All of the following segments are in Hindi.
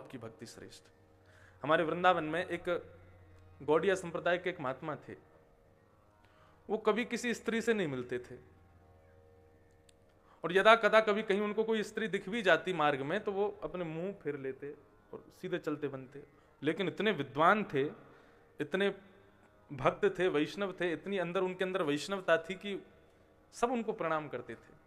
आपकी भक्ति श्रेष्ठ। हमारे वृंदावन में एक गौड़िया संप्रदाय के एक महात्मा थे, वो कभी किसी स्त्री से नहीं मिलते थे, और यदा कदा कभी कहीं उनको कोई स्त्री दिख भी जाती मार्ग में तो वो अपने मुंह फेर लेते और सीधे चलते बनते। लेकिन इतने विद्वान थे, इतने भक्त थे, वैष्णव थे, इतनी अंदर उनके अंदर वैष्णवता थी कि सब उनको प्रणाम करते थे।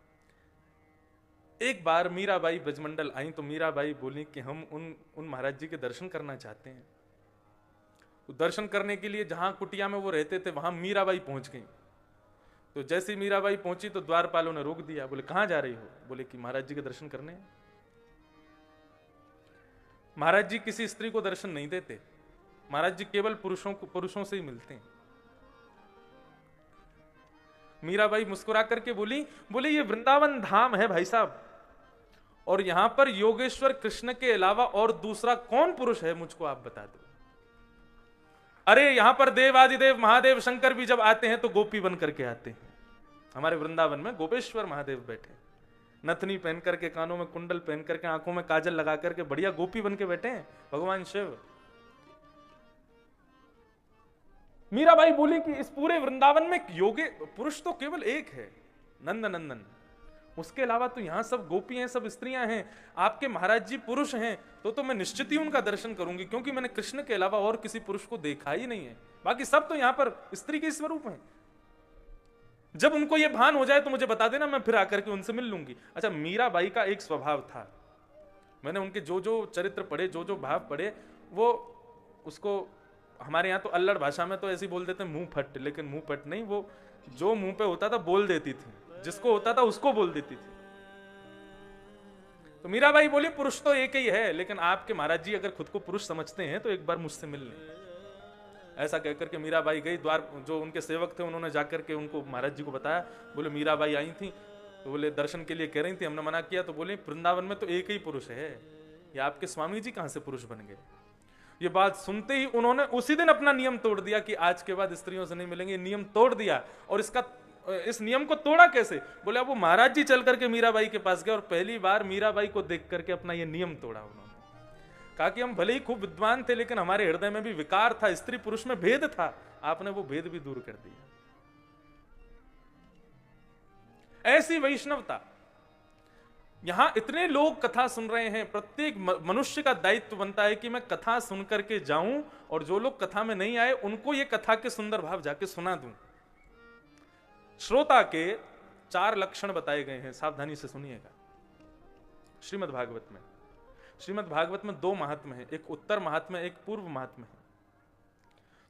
एक बार मीराबाई ब्रजमंडल आई तो मीराबाई बोली कि हम उन महाराज जी के दर्शन करना चाहते हैं। तो दर्शन करने के लिए जहां कुटिया में वो रहते थे वहां मीराबाई पहुंच गई। तो जैसे मीराबाई पहुंची तो द्वारपालों ने रोक दिया, बोले कहां जा रही हो? बोले कि महाराज जी के दर्शन करने। महाराज जी किसी स्त्री को दर्शन नहीं देते, महाराज जी केवल पुरुषों से ही मिलते हैं। मीराबाई मुस्कुरा करके बोले ये वृंदावन धाम है भाई साहब, और यहां पर योगेश्वर कृष्ण के अलावा और दूसरा कौन पुरुष है मुझको आप बता दो। अरे यहां पर देवादिदेव महादेव शंकर भी जब आते हैं तो गोपी बन करके आते हैं। हमारे वृंदावन में गोपेश्वर महादेव बैठे, नथनी पहन करके, कानों में कुंडल पहन करके, आंखों में काजल लगा करके बढ़िया गोपी बन के बैठे हैं भगवान शिव। मीराबाई बोली कि इस पूरे वृंदावन में योगे पुरुष तो केवल एक है, नंद नंदन, उसके अलावा तो यहां सब गोपी हैं, सब स्त्रियां हैं। आपके महाराज जी पुरुष हैं तो मैं निश्चित ही उनका दर्शन करूंगी, क्योंकि मैंने कृष्ण के अलावा और किसी पुरुष को देखा ही नहीं है, बाकी सब तो यहां पर स्त्री के स्वरूप हैं। जब उनको यह भान हो जाए तो मुझे बता देना, मैं फिर आकर के उनसे मिल लूंगी। अच्छा, मीराबाई का एक स्वभाव था, मैंने उनके जो जो चरित्र पढ़े, जो जो भाव पढ़े, वो उसको हमारे यहाँ तो अल्लड़ भाषा में तो ऐसे बोल देते मुंह फट, लेकिन मुंह फट नहीं, वो जो मुंह पे होता था बोल देती थी, जिसको होता था उसको बोल देती थी। तो मीराबाई बोली पुरुष तो एक ही है, लेकिन आपके महाराज जी अगर खुद को पुरुष समझते हैं तो एक बार मुझसे मिल लें। ऐसा कहकर के मीराबाई गई, द्वार जो उनके सेवक थे उन्होंने जाकर के उनको महाराज जी को बताया। बोले मीराबाई आई थी, तो बोले दर्शन के लिए कह रही थी, हमने मना किया। तो बोले वृंदावन में तो एक ही पुरुष है, ये आपके स्वामी जी कहां से पुरुष बन गए। ये बात सुनते ही उन्होंने उसी दिन अपना नियम तोड़ दिया कि आज के बाद स्त्रियों से नहीं मिलेंगे, नियम तोड़ दिया। और इस नियम को तोड़ा कैसे? बोले अब वो महाराज जी चल करके मीराबाई के पास गए और पहली बार मीराबाई को देख करके अपना ये नियम तोड़ा उन्होंने। कहा कि हम भले ही खूब विद्वान थे, लेकिन हमारे हृदय में भी विकार था, स्त्री पुरुष में भेद था, आपने वो भेद भी दूर कर दिया। ऐसी वैष्णवता। यहां इतने लोग कथा सुन रहे हैं, प्रत्येक मनुष्य का दायित्व बनता है कि मैं कथा सुन करके जाऊं और जो लोग कथा में नहीं आए उनको ये कथा के सुंदर भाव जाके सुना दूं। श्रोता के 4 लक्षण बताए गए हैं, सावधानी से सुनिएगा। श्रीमद् भागवत में 2 महात्म्य हैं, एक उत्तर महात्म्य, एक पूर्व महात्म्य है।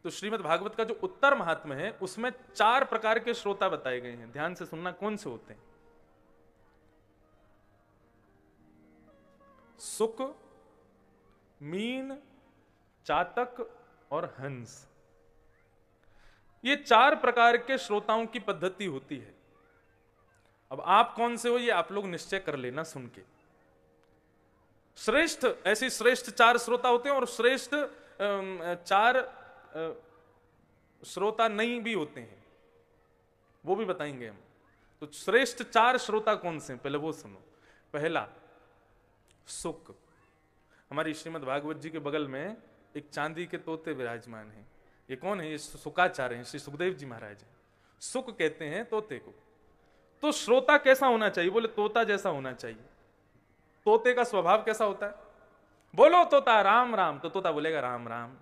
तो श्रीमद् भागवत का जो उत्तर महात्म्य है उसमें 4 प्रकार के श्रोता बताए गए हैं। ध्यान से सुनना, कौन से होते हैं? सुक, मीन, चातक और हंस। ये 4 प्रकार के श्रोताओं की पद्धति होती है। अब आप कौन से हो ये आप लोग निश्चय कर लेना सुन के। श्रेष्ठ, ऐसे श्रेष्ठ 4 श्रोता होते हैं और श्रेष्ठ 4 श्रोता नहीं भी होते हैं, वो भी बताएंगे हम। तो श्रेष्ठ 4 श्रोता कौन से हैं पहले वो सुनो। पहला सुक। हमारी श्रीमद् भागवत जी के बगल में एक चांदी के तोते विराजमान हैं। ये कौन है? ये सुकाचार्य हैं, श्री सुखदेव जी महाराज हैं। सुक कहते हैं तोते को। तो श्रोता कैसा होना चाहिए? बोले तोता जैसा होना चाहिए। तोते का स्वभाव कैसा होता है? बोलो तोता राम राम, तो तोता बोलेगा राम राम।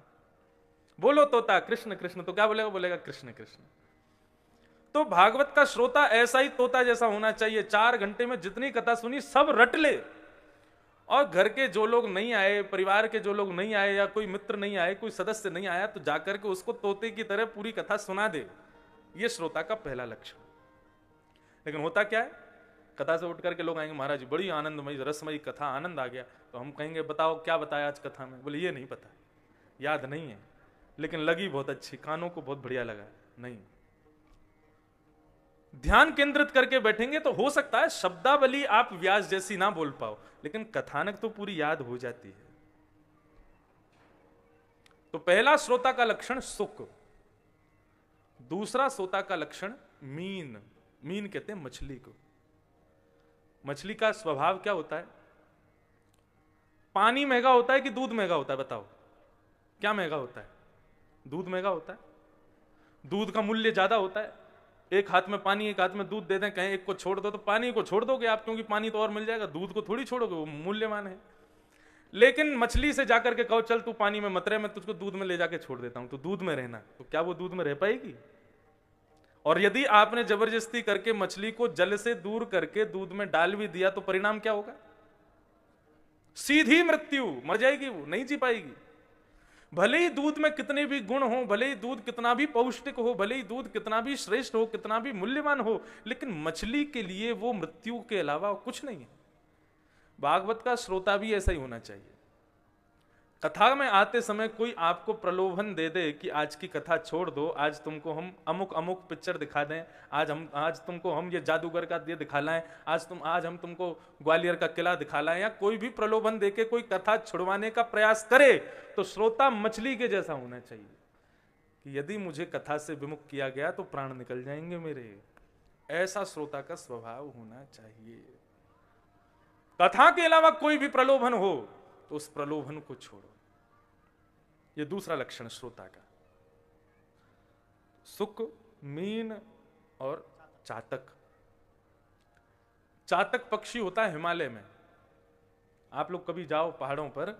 बोलो तोता कृष्ण कृष्ण, तो क्या बोलेगा? बोलेगा कृष्ण कृष्ण। तो भागवत का श्रोता ऐसा ही तोता जैसा होना चाहिए। 4 घंटे में जितनी कथा सुनी सब रट ले, और घर के जो लोग नहीं आए, परिवार के जो लोग नहीं आए, या कोई मित्र नहीं आए, कोई सदस्य नहीं आया, तो जाकर के उसको तोते की तरह पूरी कथा सुना दे। ये श्रोता का पहला लक्षण। लेकिन होता क्या है, कथा से उठ करके लोग आएंगे, महाराज जी बड़ी आनंदमयी रसमयी कथा, आनंद आ गया। तो हम कहेंगे बताओ क्या बताया आज कथा में? बोले ये नहीं पता, याद नहीं है, लेकिन लगी बहुत अच्छी, कानों को बहुत बढ़िया लगा। नहीं, ध्यान केंद्रित करके बैठेंगे तो हो सकता है शब्दावली आप व्यास जैसी ना बोल पाओ, लेकिन कथानक तो पूरी याद हो जाती है। तो पहला श्रोता का लक्षण सुक। दूसरा श्रोता का लक्षण मीन। मीन कहते हैं मछली को। मछली का स्वभाव क्या होता है? पानी महंगा होता है कि दूध महंगा होता है? बताओ, क्या महंगा होता है? दूध महंगा होता है। दूध का मूल्य ज्यादा होता है। एक हाथ में पानी एक हाथ में दूध दे दें, कहें एक को छोड़ दो, तो पानी को छोड़ दोगे आप, क्योंकि पानी तो और मिल जाएगा। दूध को थोड़ी छोड़ोगे, वो मूल्यवान है। लेकिन मछली से जाकर के कहो चल तू पानी में मत रह, मैं तुझको दूध में ले जाके छोड़ देता हूं, तो दूध में रहना, तो क्या वो दूध में रह पाएगी? और यदि आपने जबरदस्ती करके मछली को जल से दूर करके दूध में डाल भी दिया, तो परिणाम क्या होगा? सीधी मृत्यु, मर जाएगी, वो नहीं जी पाएगी। भले ही दूध में कितने भी गुण हो, भले ही दूध कितना भी पौष्टिक हो, भले ही दूध कितना भी श्रेष्ठ हो, कितना भी मूल्यवान हो, लेकिन मछली के लिए वो मृत्यु के अलावा कुछ नहीं है। भागवत का श्रोता भी ऐसा ही होना चाहिए। कथा में आते समय कोई आपको प्रलोभन दे दे कि आज की कथा छोड़ दो, आज तुमको हम अमुक अमुक पिक्चर दिखा दें, आज तुमको हम ये जादूगर का ये दिखा लाएं, आज हम तुमको ग्वालियर का किला दिखा लाएं, या कोई भी प्रलोभन देके कोई कथा छुड़वाने का प्रयास करे, तो श्रोता मछली के जैसा होना चाहिए कि यदि मुझे कथा से विमुख किया गया तो प्राण निकल जाएंगे मेरे। ऐसा श्रोता का स्वभाव होना चाहिए। कथा के अलावा कोई भी प्रलोभन हो तो उस प्रलोभन को छोड़ो। यह दूसरा लक्षण श्रोता का। सुक, मीन और चातक। चातक पक्षी होता है हिमालय में। आप लोग कभी जाओ पहाड़ों पर,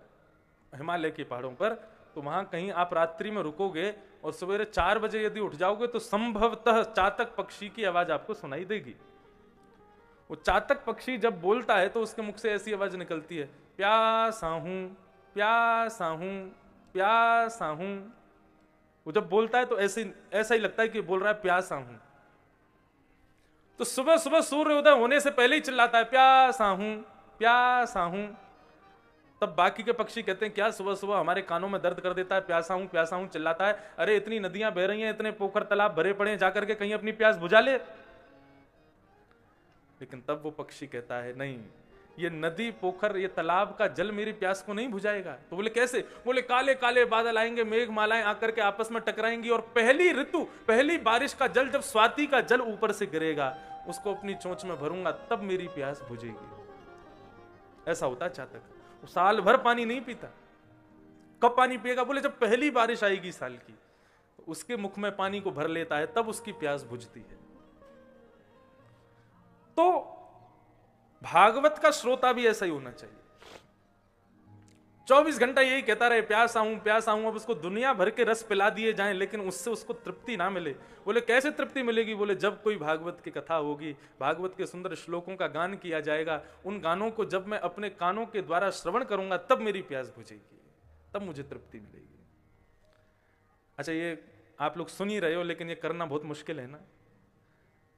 हिमालय के पहाड़ों पर, तो वहां कहीं आप रात्रि में रुकोगे और सवेरे 4 बजे यदि उठ जाओगे तो संभवतः चातक पक्षी की आवाज आपको सुनाई देगी। वो चातक पक्षी जब बोलता है तो उसके मुख से ऐसी आवाज निकलती है, प्यासा हूं, प्यासा हूं, प्यासा हूं। वो जब बोलता है तो ऐसा ही लगता है कि बोल रहा है प्यासा हूं। तो सुबह सुबह सूर्योदय होने से पहले ही चिल्लाता है प्यासा हूं, प्यासा हूं। तब बाकी के पक्षी कहते हैं क्या सुबह सुबह हमारे कानों में दर्द कर देता है, प्यासा हूं चिल्लाता है। अरे इतनी नदियां बह रही हैं, इतने पोखर तालाब भरे पड़े हैं, जाकर के कहीं अपनी प्यास बुझा ले। लेकिन तब वो पक्षी कहता है नहीं, ये नदी पोखर ये तालाब का जल मेरी प्यास को नहीं बुझाएगा। तो बोले कैसे? बोले काले काले बादल आएंगे, मेघ मालाएं आकर के आपस में टकराएंगी और पहली ऋतु, पहली बारिश का जल, जब स्वाति का जल ऊपर से गिरेगा, उसको अपनी चोंच में भरूंगा, तब मेरी प्यास बुझेगी। ऐसा होता है चातक। वो साल भर पानी नहीं पीता। कब पानी पिएगा? बोले जब पहली बारिश आएगी साल की, तो उसके मुख में पानी को भर लेता है, तब उसकी प्यास बुझती है। तो भागवत का श्रोता भी ऐसा ही होना चाहिए। 24 घंटा यही कहता रहे प्यासा हूं, प्यासा हूं। अब उसको दुनिया भर के रस पिला दिए जाएं, लेकिन उससे उसको तृप्ति ना मिले। बोले कैसे तृप्ति मिलेगी? बोले जब कोई भागवत की कथा होगी, भागवत के सुंदर श्लोकों का गान किया जाएगा, उन गानों को जब मैं अपने कानों के द्वारा श्रवण करूंगा, तब मेरी प्यास बुझेगी, तब मुझे तृप्ति मिलेगी। अच्छा, ये आप लोग सुन ही रहे हो, लेकिन ये करना बहुत मुश्किल है ना।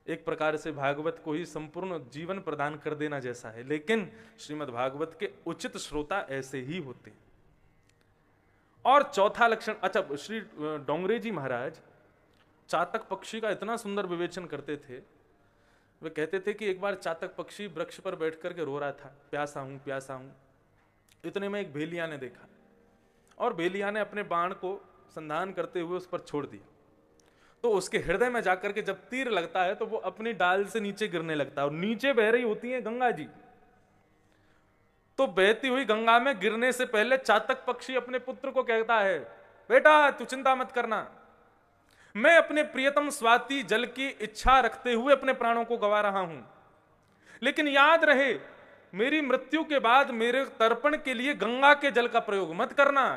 एक प्रकार से भागवत को ही संपूर्ण जीवन प्रदान कर देना जैसा है। लेकिन श्रीमद् भागवत के उचित श्रोता ऐसे ही होते हैं। और चौथा लक्षण, अच्छा, श्री डोंगरे जी महाराज चातक पक्षी का इतना सुंदर विवेचन करते थे। वे कहते थे कि एक बार चातक पक्षी वृक्ष पर बैठ करके रो रहा था, प्यासा हूं, प्यासा हूं। इतने में एक भेलिया ने देखा और भेलिया ने अपने बाण को संधान करते हुए उस पर छोड़ दिया। तो उसके हृदय में जाकर के जब तीर लगता है तो वो अपनी डाल से नीचे गिरने लगता है, और नीचे बह रही होती है गंगा जी। तो बहती हुई गंगा में गिरने से पहले चातक पक्षी अपने पुत्र को कहता है, बेटा तू चिंता मत करना, मैं अपने प्रियतम स्वाति जल की इच्छा रखते हुए अपने प्राणों को गंवा रहा हूं, लेकिन याद रहे मेरी मृत्यु के बाद मेरे तर्पण के लिए गंगा के जल का प्रयोग मत करना।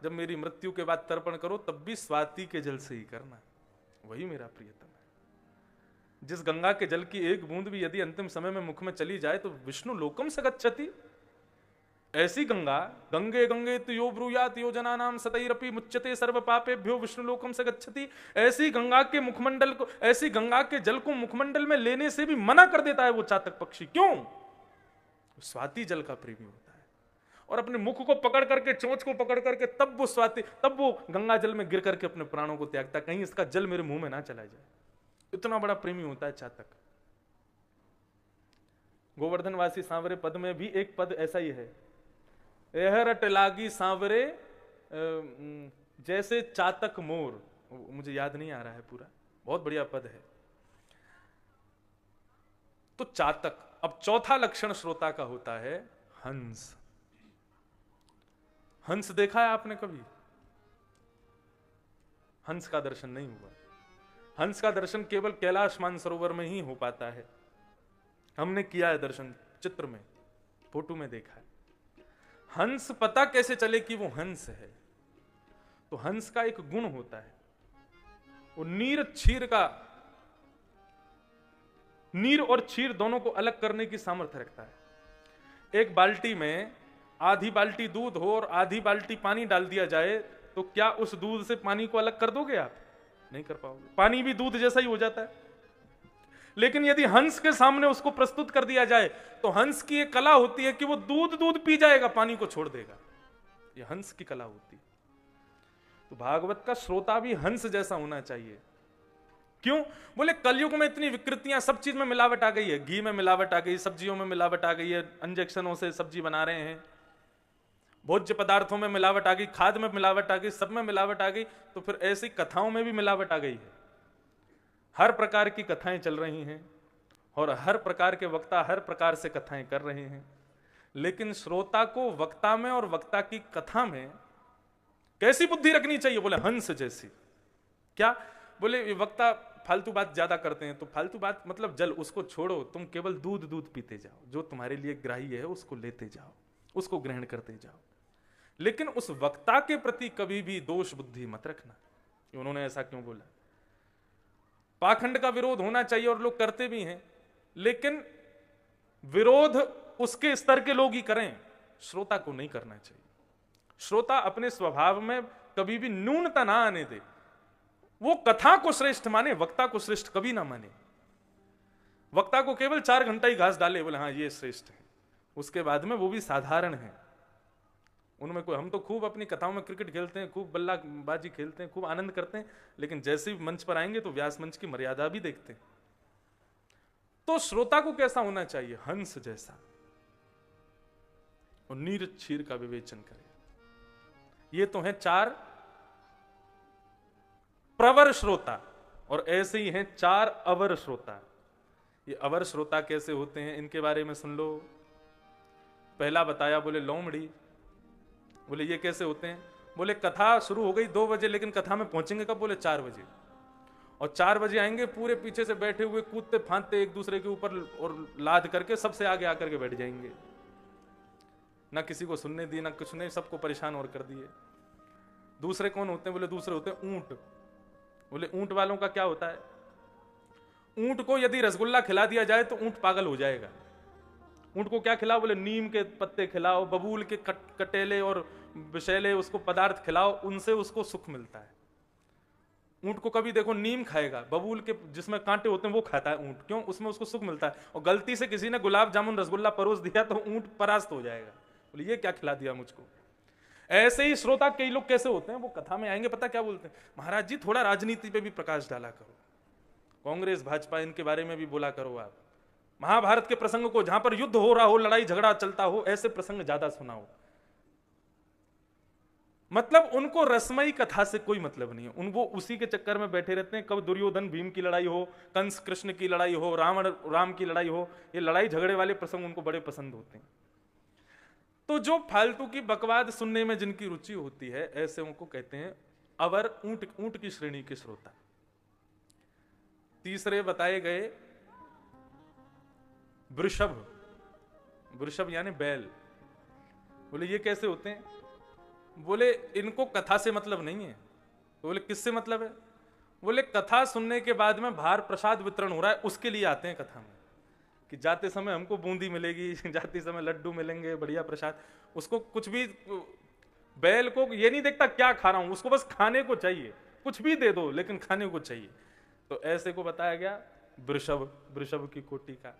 जब मेरी मृत्यु के बाद तर्पण करो तब भी स्वाति के जल से ही करना, वही मेरा प्रियतम है। जिस गंगा के जल की एक बूंद भी यदि अंतिम समय में मुख में चली जाए तो विष्णु लोकम से गच्छति। ऐसी गंगा, गंगे गंगे तो ब्रूयात यो जनानाम सतैरपि मुच्यते सर्व पापेभ्यो विष्णु लोकम से गच्छति। ऐसी गंगा के मुखमंडल को, ऐसी गंगा के जल को मुखमंडल में लेने से भी मना कर देता है वो चातक पक्षी। क्यों? स्वाति जल का प्रेमी होता है और अपने मुख को पकड़ करके, चोंच को पकड़ करके तब वो गंगा जल में गिर करके अपने प्राणों को त्यागता, कहीं इसका जल मेरे मुंह में ना चला जाए। इतना बड़ा प्रेमी होता है चातक। गोवर्धनवासी सांवरे पद में भी एक पद ऐसा ही है, एह रट लागी सांवरे जैसे चातक मोर। मुझे याद नहीं आ रहा है पूरा, बहुत बढ़िया पद है। तो चातक। अब चौथा लक्षण श्रोता का होता है हंस। हंस देखा है आपने कभी? हंस का दर्शन नहीं हुआ। हंस का दर्शन केवल कैलाश मानसरोवर में ही हो पाता है। हमने किया है दर्शन, चित्र में, फोटो में देखा है। हंस पता कैसे चले कि वो हंस है? तो हंस का एक गुण होता है, वो नीर और क्षीर दोनों को अलग करने की सामर्थ्य रखता है। एक बाल्टी में आधी बाल्टी दूध हो और आधी बाल्टी पानी डाल दिया जाए तो क्या उस दूध से पानी को अलग कर दोगे आप? नहीं कर पाओगे। पानी भी दूध जैसा ही हो जाता है। लेकिन यदि हंस के सामने उसको प्रस्तुत कर दिया जाए तो हंस की एक कला होती है कि वो दूध पी जाएगा, पानी को छोड़ देगा। ये हंस की कला होती है। तो भागवत का श्रोता भी हंस जैसा होना चाहिए। क्यों? बोले कलयुग में इतनी विकृतियां, सब चीज में मिलावट आ गई है। घी में मिलावट आ गई, सब्जियों में मिलावट आ गई है, इंजेक्शनों से सब्जी बना रहे हैं, भोज्य पदार्थों में मिलावट आ गई, खाद में मिलावट आ गई, सब में मिलावट आ गई। तो फिर ऐसी कथाओं में भी मिलावट आ गई है। हर प्रकार की कथाएं चल रही हैं और हर प्रकार के वक्ता हर प्रकार से कथाएं कर रहे हैं। लेकिन श्रोता को वक्ता में और वक्ता की कथा में कैसी बुद्धि रखनी चाहिए? बोले हंस जैसी। क्या? बोले वक्ता फालतू बात ज्यादा करते हैं। तो फालतू बात मतलब जल, उसको छोड़ो, तुम केवल दूध पीते जाओ, जो तुम्हारे लिए ग्राह्य है उसको लेते जाओ, उसको ग्रहण करते जाओ। लेकिन उस वक्ता के प्रति कभी भी दोष बुद्धि मत रखना। उन्होंने ऐसा क्यों बोला? पाखंड का विरोध होना चाहिए और लोग करते भी हैं, लेकिन विरोध उसके स्तर के लोग ही करें, श्रोता को नहीं करना चाहिए। श्रोता अपने स्वभाव में कभी भी न्यूनता ना आने दे। वो कथा को श्रेष्ठ माने, वक्ता को श्रेष्ठ कभी ना माने। वक्ता को केवल 4 घंटा ही घास डाले, बोले हाँ ये श्रेष्ठ है, उसके बाद में वो भी साधारण है। उनमें कोई, हम तो खूब अपनी कथाओं में क्रिकेट खेलते हैं, खूब बल्लाबाजी खेलते हैं, खूब आनंद करते हैं, लेकिन जैसे ही मंच पर आएंगे तो व्यास मंच की मर्यादा भी देखते हैं। तो श्रोता को कैसा होना चाहिए? हंस जैसा, और नीर क्षीर का विवेचन करे। ये तो है 4 प्रवर श्रोता, और ऐसे ही हैं 4 अवर श्रोता। ये अवर श्रोता कैसे होते हैं, इनके बारे में सुन लो। पहला बताया, बोले लोमड़ी। बोले ये कैसे होते हैं? बोले कथा शुरू हो गई 2 बजे, लेकिन कथा में पहुंचेंगे कब? बोले 4 बजे। और 4 बजे आएंगे, पूरे पीछे से बैठे हुए कूदते फांदते एक दूसरे के ऊपर और लाद करके सबसे आगे आकर के बैठ जाएंगे। ना किसी को सुनने दी, ना कुछ नहीं, सबको परेशान और कर दिए। दूसरे कौन होते हैं? बोले दूसरे होते हैं ऊंट। बोले ऊंट वालों का क्या होता है? ऊंट को यदि रसगुल्ला खिला दिया जाए तो ऊंट पागल हो जाएगा। ऊंट को क्या खिलाओ? बोले नीम के पत्ते खिलाओ, बबूल के कटेले और विषैले उसको पदार्थ खिलाओ, उनसे उसको सुख मिलता है। ऊंट को कभी देखो नीम खाएगा, बबूल के जिसमें कांटे होते हैं वो खाता है ऊंट। क्यों? उसमें उसको सुख मिलता है। और गलती से किसी ने गुलाब जामुन रसगुल्ला परोस दिया तो ऊंट परास्त हो जाएगा, बोले ये क्या खिला दिया मुझको। ऐसे ही श्रोता कई लोग कैसे होते हैं, वो कथा में आएंगे, पता क्या बोलते हैं? महाराज जी थोड़ा राजनीति पे भी प्रकाश डाला करो, कांग्रेस भाजपा इनके बारे में भी बोला करो आप। महाभारत के प्रसंग को, जहां पर युद्ध हो रहा हो, लड़ाई झगड़ा चलता हो, ऐसे प्रसंग ज्यादा सुनाओ। मतलब उनको रसमयी कथा से कोई मतलब नहीं है। वो उसी के चक्कर में बैठे रहते हैं। कब दुर्योधन भीम की लड़ाई हो, कंस कृष्ण की लड़ाई हो, रावण राम की लड़ाई हो, ये लड़ाई झगड़े वाले प्रसंग उनको बड़े पसंद होते हैं। तो जो फालतू की बकवाद सुनने में जिनकी रुचि होती है, ऐसे उनको कहते हैं अवर, ऊंट की श्रेणी के श्रोता। तीसरे बताए गए वृषभ। वृषभ यानी बैल। बोले ये कैसे होते हैं? बोले इनको कथा से मतलब नहीं है। तो बोले किससे मतलब है? बोले कथा सुनने के बाद में बाहर प्रसाद वितरण हो रहा है, उसके लिए आते हैं कथा में, कि जाते समय हमको बूंदी मिलेगी, जाते समय लड्डू मिलेंगे, बढ़िया प्रसाद। उसको कुछ भी, बैल को ये नहीं देखता क्या खा रहा हूं, उसको बस खाने को चाहिए, कुछ भी दे दो लेकिन खाने को चाहिए। तो ऐसे को बताया गया वृषभ, वृषभ की कोटि का।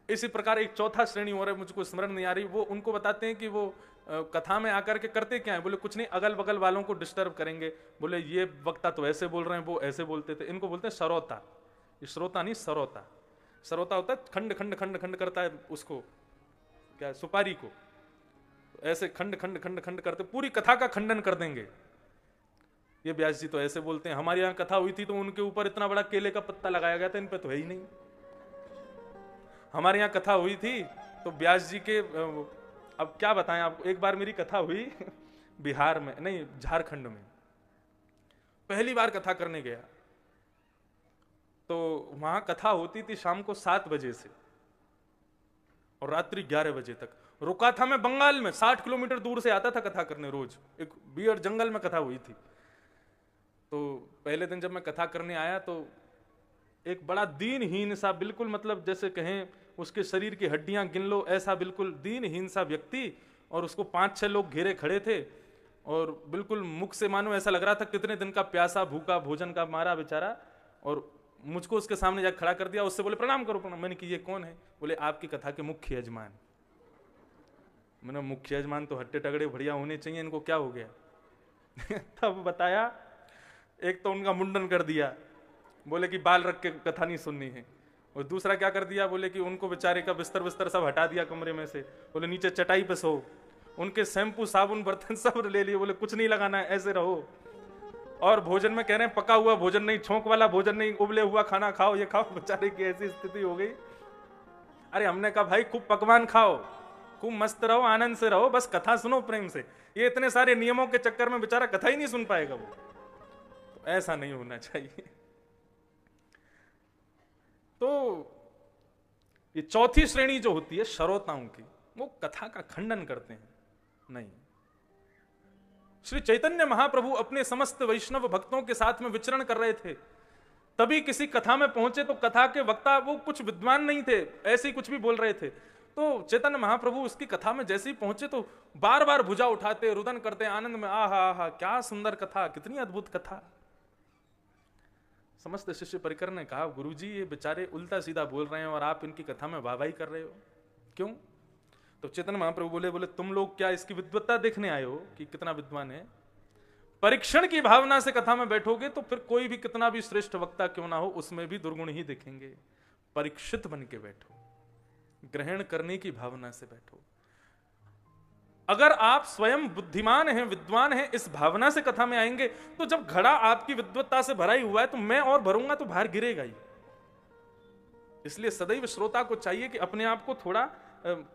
इसी प्रकार एक चौथा श्रेणी हो रहा है, मुझको स्मरण नहीं आ रही, वो उनको बताते हैं कि वो कथा में आकर के करते क्या है। बोले कुछ नहीं, अगल बगल वालों को डिस्टर्ब करेंगे। बोले ये वक्ता तो ऐसे बोल रहे हैं, वो ऐसे बोलते थे। इनको बोलते हैं श्रोता। ये श्रोता नहीं, सरोता। सरोता होता है खंड खंड खंड खंड करता है उसको, क्या सुपारी को, ऐसे खंड खंड खंड खंड करते पूरी कथा का खंडन कर देंगे। ये व्यास जी तो ऐसे बोलते हैं, हमारे यहाँ कथा हुई थी तो उनके ऊपर इतना बड़ा केले का पत्ता लगाया गया था, इन पे तो है ही नहीं। हमारे यहाँ कथा हुई थी तो व्यास जी के अब क्या बताएं आपको, एक बार मेरी कथा हुई बिहार में, नहीं झारखंड में, पहली बार कथा करने गया। तो वहां कथा होती थी शाम को 7 बजे से और रात्रि 11 बजे तक। रुका था मैं बंगाल में, 60 किलोमीटर दूर से आता था कथा करने रोज। एक बियर जंगल में कथा हुई थी। तो पहले दिन जब मैं कथा करने आया तो एक बड़ा दीनहीन सा, बिल्कुल मतलब जैसे कहें उसके शरीर की हड्डियां गिन लो ऐसा बिल्कुल दीनहीन सा व्यक्ति, और उसको 5-6 लोग घेरे खड़े थे और बिल्कुल मुख से मानो ऐसा लग रहा था कितने दिन का प्यासा भूखा भोजन का मारा बेचारा। और मुझको उसके सामने जाकर खड़ा कर दिया। उससे बोले प्रणाम करो प्रणाम। मैंने कि ये कौन है? बोले आपकी कथा के मुख्य यजमान। मैंने मुख्य यजमान तो हट्टे तगड़े बढ़िया होने चाहिए, इनको क्या हो गया? तब बताया, एक तो उनका मुंडन कर दिया, बोले कि बाल रख के कथा नहीं सुननी है। और दूसरा क्या कर दिया, बोले कि उनको बेचारे का बिस्तर बिस्तर सब हटा दिया कमरे में से, बोले नीचे चटाई पे सो। उनके शैम्पू साबुन बर्तन सब ले लिए, बोले कुछ नहीं लगाना है ऐसे रहो। और भोजन में कह रहे हैं पका हुआ भोजन नहीं, छोंक वाला भोजन नहीं, उबले हुआ खाना खाओ, ये खाओ। बेचारे की ऐसी स्थिति हो गई। अरे हमने कहा भाई खूब पकवान खाओ, खूब मस्त रहो, आनंद से रहो, बस कथा सुनो प्रेम से। ये इतने सारे नियमों के चक्कर में बेचारा कथा ही नहीं सुन पाएगा वो। तो ऐसा नहीं होना चाहिए। तो ये चौथी श्रेणी जो होती है श्रोताओं की, वो कथा का खंडन करते हैं। नहीं, श्री चैतन्य महाप्रभु अपने समस्त वैष्णव भक्तों के साथ में विचरण कर रहे थे, तभी किसी कथा में पहुंचे तो कथा के वक्ता वो कुछ विद्वान नहीं थे, ऐसे ही कुछ भी बोल रहे थे। तो चैतन्य महाप्रभु उसकी कथा में जैसे ही पहुंचे तो बार बार भुजा उठाते, रुदन करते आनंद में, आहा आहा क्या सुंदर कथा, कितनी अद्भुत कथा। समस्त शिष्य परिकर ने कहा, गुरुजी ये बेचारे उल्टा सीधा बोल रहे हैं और आप इनकी कथा में वाहवाही कर रहे हो, क्यों? तो चैतन्य महाप्रभु बोले तुम लोग क्या इसकी विद्वत्ता देखने आए हो कि कितना विद्वान है? परीक्षण की भावना से कथा में बैठोगे तो फिर कोई भी कितना भी श्रेष्ठ वक्ता क्यों ना हो उसमें भी दुर्गुण ही दिखेंगे। परीक्षित बन के बैठो, ग्रहण करने की भावना से बैठो। अगर आप स्वयं बुद्धिमान हैं, विद्वान हैं, इस भावना से कथा में आएंगे तो जब घड़ा आपकी विद्वत्ता से भरा ही हुआ है तो मैं और भरूंगा तो बाहर गिरेगा ही। इसलिए सदैव श्रोता को चाहिए कि अपने आप को थोड़ा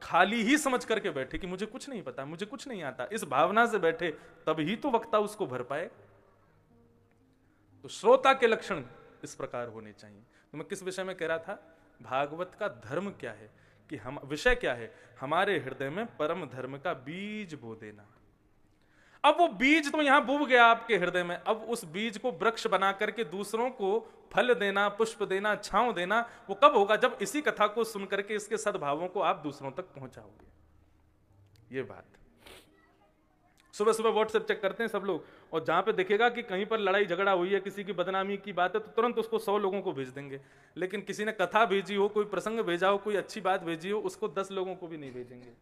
खाली ही समझ करके बैठे कि मुझे कुछ नहीं पता, मुझे कुछ नहीं आता। इस भावना से बैठे तब ही तो वक्ता उसको भर पाए। तो श्रोता के लक्षण इस प्रकार होने चाहिए। तो मैं किस विषय में कह रहा था? भागवत का धर्म क्या है कि हम, विषय क्या है? हमारे हृदय में परम धर्म का बीज बो देना। अब वो बीज तो यहां बूब गया आपके हृदय में, अब उस बीज को वृक्ष बना करके दूसरों को फल देना, पुष्प देना, छांव देना, वो कब होगा? जब इसी कथा को सुन करके इसके सद्भावों को आप दूसरों तक पहुंचाओगे। ये बात सुबह सुबह व्हाट्सएप चेक करते हैं सब लोग, और जहां पे दिखेगा कि कहीं पर लड़ाई झगड़ा हुई है, किसी की बदनामी की बात है, तो तुरंत उसको 100 लोगों को भेज देंगे। लेकिन किसी ने कथा भेजी हो, कोई प्रसंग भेजा हो, कोई अच्छी बात भेजी हो, उसको 10 लोगों को भी नहीं भेजेंगे।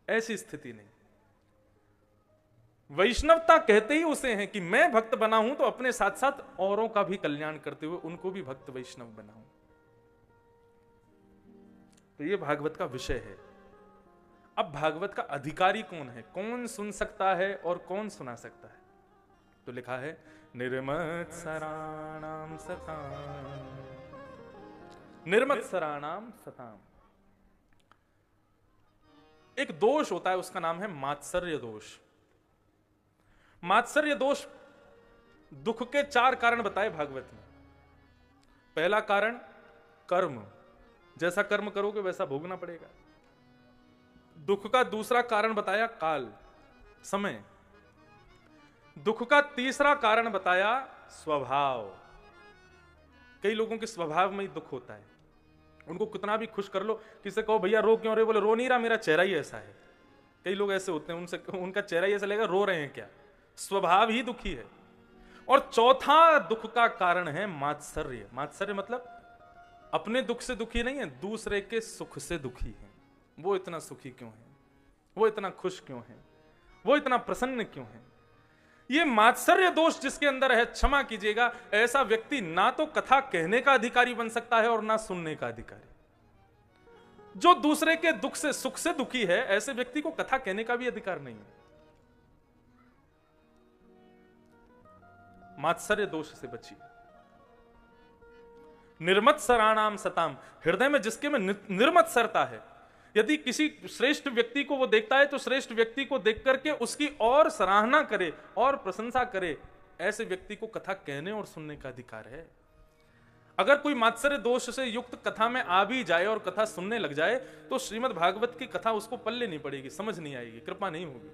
ऐसी स्थिति नहीं। वैष्णवता कहते ही उसे हैं कि मैं भक्त बना हूं तो अपने साथ साथ औरों का भी कल्याण करते हुए उनको भी भक्त वैष्णव बनाऊं। तो ये भागवत का विषय है। अब भागवत का अधिकारी कौन है, कौन सुन सकता है और कौन सुना सकता है? तो लिखा है निर्मत्सराणाम सताम, निर्मत्सराणाम सताम। एक दोष होता है, उसका नाम है मात्सर्य दोष। मात्सर्य दोष दुख के 4 कारण बताए भागवत में। पहला कारण कर्म, जैसा कर्म करोगे वैसा भोगना पड़ेगा। दुख का दूसरा कारण बताया काल, समय। दुख का तीसरा कारण बताया स्वभाव। कई लोगों के स्वभाव में ही दुख होता है, उनको कितना भी खुश कर लो, किसी कहो भैया रो क्यों रहे, बोले रो नहीं रहा, मेरा चेहरा ही ऐसा है। कई लोग ऐसे होते हैं, उनसे उनका चेहरा ही ऐसा लगेगा रो रहे हैं क्या, स्वभाव ही दुखी है। और चौथा दुख का कारण है मात्सर्य। मात्सर्य मतलब अपने दुख से दुखी नहीं है, दूसरे के सुख से दुखी है। वो इतना सुखी क्यों है, वो इतना खुश क्यों है, वो इतना प्रसन्न क्यों है। ये मात्सर्य दोष जिसके अंदर है, क्षमा कीजिएगा, ऐसा व्यक्ति ना तो कथा कहने का अधिकारी बन सकता है और ना सुनने का अधिकारी। जो दूसरे के दुख से, सुख से दुखी है, ऐसे व्यक्ति को कथा कहने का भी अधिकार नहीं है। मात्सर्य दोष से बचिए। निर्मत्सराणाम सताम, हृदय में जिसके में निर्मत्सरता है, यदि किसी श्रेष्ठ व्यक्ति को वो देखता है तो श्रेष्ठ व्यक्ति को देख करके उसकी और सराहना करे और प्रशंसा करे। ऐसे व्यक्ति को कथा कहने और सुनने का अधिकार है। अगर कोई मात्सर्य दोष से युक्त कथा में आ भी जाए और कथा सुनने लग जाए तो श्रीमद् भागवत की कथा उसको पल्ले नहीं पड़ेगी, समझ नहीं आएगी, कृपा नहीं होगी।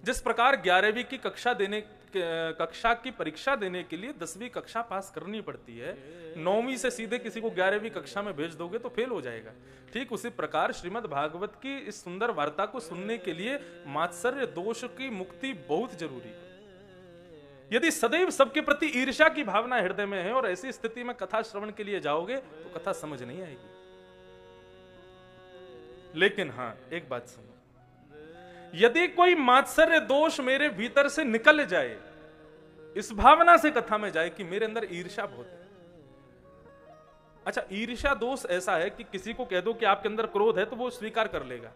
जिस प्रकार 11वीं की कक्षा की परीक्षा देने के लिए 10वीं कक्षा पास करनी पड़ती है, 9वीं से सीधे किसी को 11वीं कक्षा में भेज दोगे तो फेल हो जाएगा। ठीक उसी प्रकार श्रीमद् भागवत की इस सुंदर वार्ता को सुनने के लिए मात्सर्य दोष की मुक्ति बहुत जरूरी है। यदि सदैव सबके प्रति ईर्ष्या की भावना हृदय में है और ऐसी स्थिति में कथा श्रवण के लिए जाओगे तो कथा समझ नहीं आएगी। लेकिन हां, एक बात सुनो, यदि कोई मात्सर्य दोष मेरे भीतर से निकल जाए, इस भावना से कथा में जाए कि मेरे अंदर ईर्ष्या बहुत है। अच्छा, ईर्ष्या दोष ऐसा है कि किसी को कह दो कि आपके अंदर क्रोध है तो वो स्वीकार कर लेगा,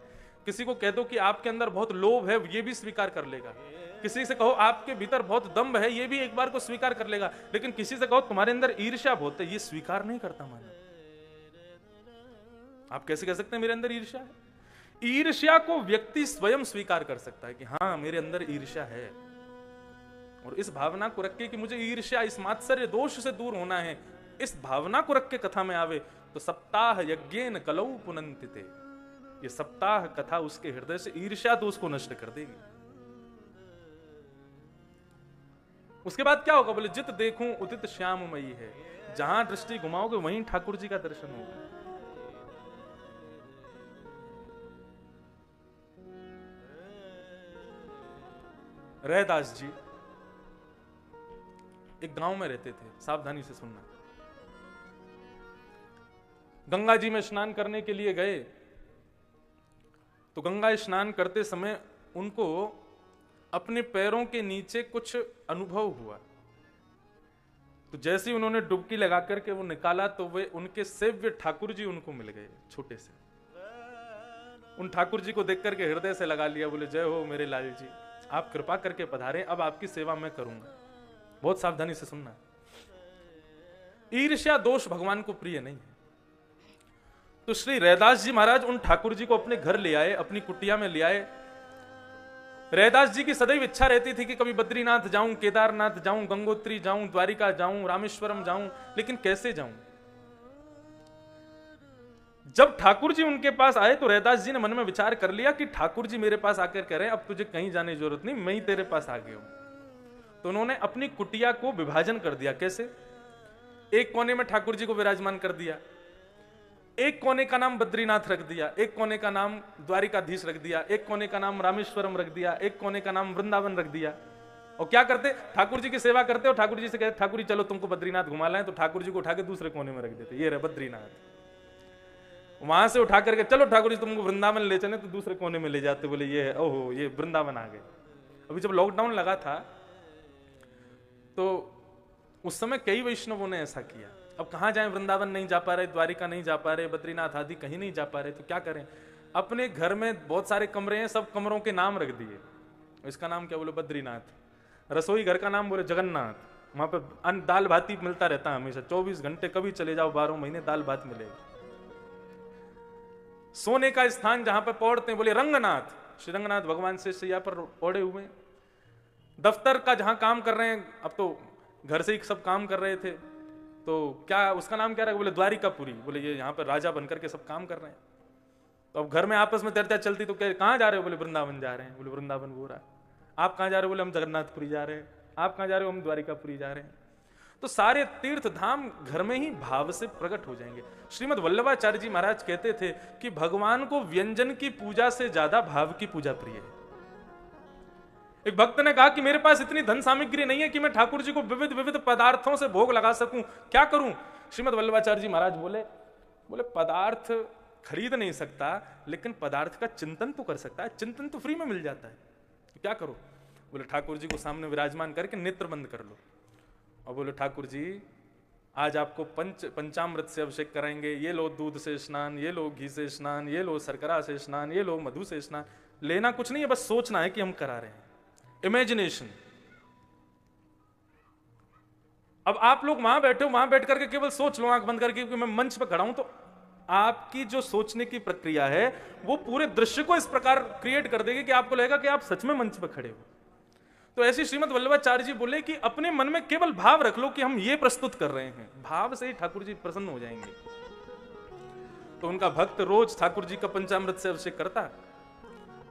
किसी को कह दो कि आपके अंदर बहुत लोभ है, ये भी स्वीकार कर लेगा, किसी से कहो आपके भीतर बहुत दंभ है, ये भी एक बार को स्वीकार कर लेगा, लेकिन किसी से कहो तुम्हारे अंदर ईर्ष्या बहुत है, ये स्वीकार नहीं करता मानव। आप कैसे कह सकते हैं मेरे अंदर ईर्ष्या है? ईर्ष्या को व्यक्ति स्वयं स्वीकार कर सकता है कि हां मेरे अंदर ईर्ष्या है, और इस भावना को रख के कि मुझे ईर्ष्या, इस मात्सर्य दोष से दूर होना है, इस भावना को रख के कथा में आवे तो सप्ताह यज्ञेन कलौ पुनन्तिते, ये सप्ताह कथा उसके हृदय से ईर्ष्या दोष को नष्ट कर देगी। उसके बाद क्या होगा? बोले जित देखूं उदित श्याममयी है, जहां दृष्टि घुमाओगे वहीं ठाकुर जी का दर्शन होगा। रैदास जी एक गांव में रहते थे, सावधानी से सुनना। गंगा जी में स्नान करने के लिए गए तो गंगा स्नान करते समय उनको अपने पैरों के नीचे कुछ अनुभव हुआ। तो जैसे ही उन्होंने डुबकी लगा करके वो निकाला तो वे उनके सेव्य ठाकुर जी उनको मिल गए छोटे से। उन ठाकुर जी को देख करके हृदय से लगा लिया, बोले जय हो मेरे लाल जी, आप कृपा करके पधारे, अब आपकी सेवा मैं करूंगा। बहुत सावधानी से सुनना, ईर्ष्या दोष भगवान को प्रिय नहीं है। तो श्री रैदास जी महाराज उन ठाकुर जी को अपने घर ले आए, अपनी कुटिया में ले आए। रैदास जी की सदैव इच्छा रहती थी कि कभी बद्रीनाथ जाऊं, केदारनाथ जाऊं, गंगोत्री जाऊं, द्वारिका जाऊं, रामेश्वरम जाऊं, लेकिन कैसे जाऊं? जब ठाकुर जी उनके पास आए तो रैदास जी ने मन में विचार कर लिया कि ठाकुर जी मेरे पास आकर कह रहे हैं अब तुझे कहीं जाने की जरूरत नहीं, मैं ही तेरे पास आ गया हूं। तो उन्होंने अपनी कुटिया को विभाजन कर दिया। कैसे? एक कोने में ठाकुर जी को विराजमान कर दिया, एक कोने का नाम बद्रीनाथ रख दिया, एक कोने का नाम द्वारिकाधीश रख दिया, एक कोने का नाम रामेश्वरम रख दिया, एक कोने का नाम वृंदावन रख दिया। और क्या करते? ठाकुर जी की सेवा करते और ठाकुर जी से कहते ठाकुर जी चलो तुमको बद्रीनाथ घुमा लाएं, तो ठाकुर जी को उठा के दूसरे कोने में रख देते, ये रहे बद्रीनाथ। वहां से उठा करके चलो ठाकुर जी तुमको वृंदावन ले चले, तो दूसरे कोने में ले जाते, बोले ये है, ओहो ये वृंदावन आ गए। अभी जब लॉकडाउन लगा था तो उस समय कई वैष्णवों ने ऐसा किया। अब कहां जाएं? वृंदावन नहीं जा पा रहे, द्वारिका नहीं जा पा रहे, बद्रीनाथ आदि कहीं नहीं जा पा रहे, तो क्या करें? अपने घर में बहुत सारे कमरे हैं, सब कमरों के नाम रख दिए। इसका नाम क्या? बोले बद्रीनाथ। रसोई घर का नाम बोले जगन्नाथ। वहां पर दाल भात मिलता रहता है हमेशा, 24 घंटे, कभी चले जाओ 12 महीने दाल भात मिलेगा। सोने का स्थान जहां पर पौड़ते हैं बोले रंगनाथ, श्री रंगनाथ भगवान से सैया पर पौड़े हुए। दफ्तर का जहां काम कर रहे हैं, अब तो घर से ही सब काम कर रहे थे, तो क्या उसका नाम क्या रहा? बोले द्वारिकापुरी। बोले ये यहाँ पर राजा बनकर के सब काम कर रहे हैं। तो अब घर में आपस में चर्चा चलती तो क्या कहाँ जा रहे हो? बोले वृंदावन जा रहे हैं। बोले वृंदावन वो रहा। आप कहाँ जा रहे हो? बोले हम जगन्नाथपुरी जा रहे हैं। आप कहाँ जा रहे हो? हम द्वारिकापुरी जा रहे हैं। तो सारे तीर्थ धाम घर में ही भाव से प्रकट हो जाएंगे। श्रीमद वल्लभाचार्य जी महाराज कहते थे कि भगवान को व्यंजन की पूजा से ज्यादा भाव की पूजा प्रिय है। एक भक्त ने कहा कि मेरे पास इतनी धन सामग्री नहीं है कि मैं ठाकुर जी को विविध विविध पदार्थों से भोग लगा सकूं, क्या करूं? श्रीमद वल्लभाचार्य जी महाराज बोले पदार्थ खरीद नहीं सकता, लेकिन पदार्थ का चिंतन तो कर सकता है। चिंतन तो फ्री में मिल जाता है, क्या करो? बोले ठाकुर जी को सामने विराजमान करके नेत्र बंद कर लो और बोले ठाकुर जी आज आपको पंचामृत से अभिषेक कराएंगे, ये लो दूध से स्नान, ये लो घी से स्नान, ये लो शर्करा से स्नान, ये लो मधु से स्नान। लेना कुछ नहीं है, बस सोचना है कि हम करा रहे हैं। इमेजिनेशन। अब आप लोग वहां बैठे हो, वहां बैठ करके केवल सोच लो आंख बंद करके कि मैं मंच पर खड़ा हूं, तो आपकी जो सोचने की प्रक्रिया है वो पूरे दृश्य को इस प्रकार क्रिएट कर देगी कि आपको लगेगा कि आप सच में मंच पर खड़े हो। तो ऐसी श्रीमद् वल्लभाचार्य जी बोले कि अपने मन में केवल भाव रख लो कि हम ये प्रस्तुत कर रहे हैं, भाव से ही ठाकुर जी प्रसन्न हो जाएंगे। तो उनका भक्त रोज ठाकुर जी का पंचामृत से अभिषेक करता।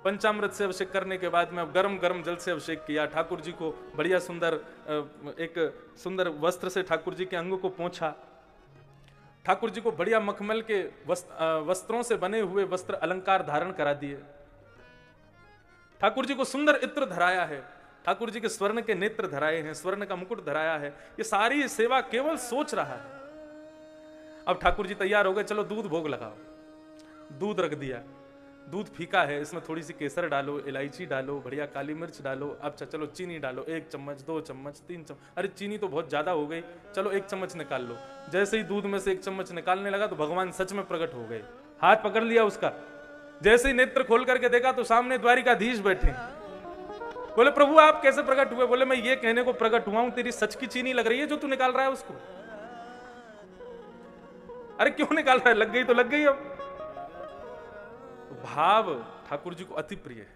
पंचामृत से अभिषेक करने के बाद में गरम गरम जल से अभिषेक किया, ठाकुर जी को बढ़िया सुंदर एक सुंदर वस्त्र से ठाकुर जी के अंगों को पोंछा, ठाकुर जी को बढ़िया मखमल के वस्त्रों से बने हुए वस्त्र अलंकार धारण करा दिए, ठाकुर जी को सुंदर इत्र धराया है, ठाकुर जी के स्वर्ण के नेत्र धराए हैं, स्वर्ण का मुकुट धराया है। ये सारी सेवा केवल सोच रहा है। अब ठाकुर जी तैयार हो गए, चलो दूध भोग लगाओ। दूध रख दिया, दूध फीका है, इसमें थोड़ी सी केसर डालो, इलायची डालो, बढ़िया काली मिर्च डालो, अच्छा चलो चीनी डालो, 1 चम्मच 2 चम्मच 3 चम्मच, अरे चीनी तो बहुत ज्यादा हो गई, चलो 1 चम्मच निकाल लो। जैसे ही दूध में से 1 चम्मच निकालने लगा तो भगवान सच में प्रकट हो गए, हाथ पकड़ लिया उसका। जैसे ही नेत्र खोल करके देखा तो सामने द्वारिकाधीश बैठे। बोले प्रभु आप कैसे प्रकट हुए? बोले मैं ये कहने को प्रकट हुआ हूं, तेरी सच की चीनी लग रही है जो तू निकाल रहा है उसको। अरे क्यों निकाल रहा है? लग गई तो लग गई। अब भाव ठाकुर जी को अति प्रिय है।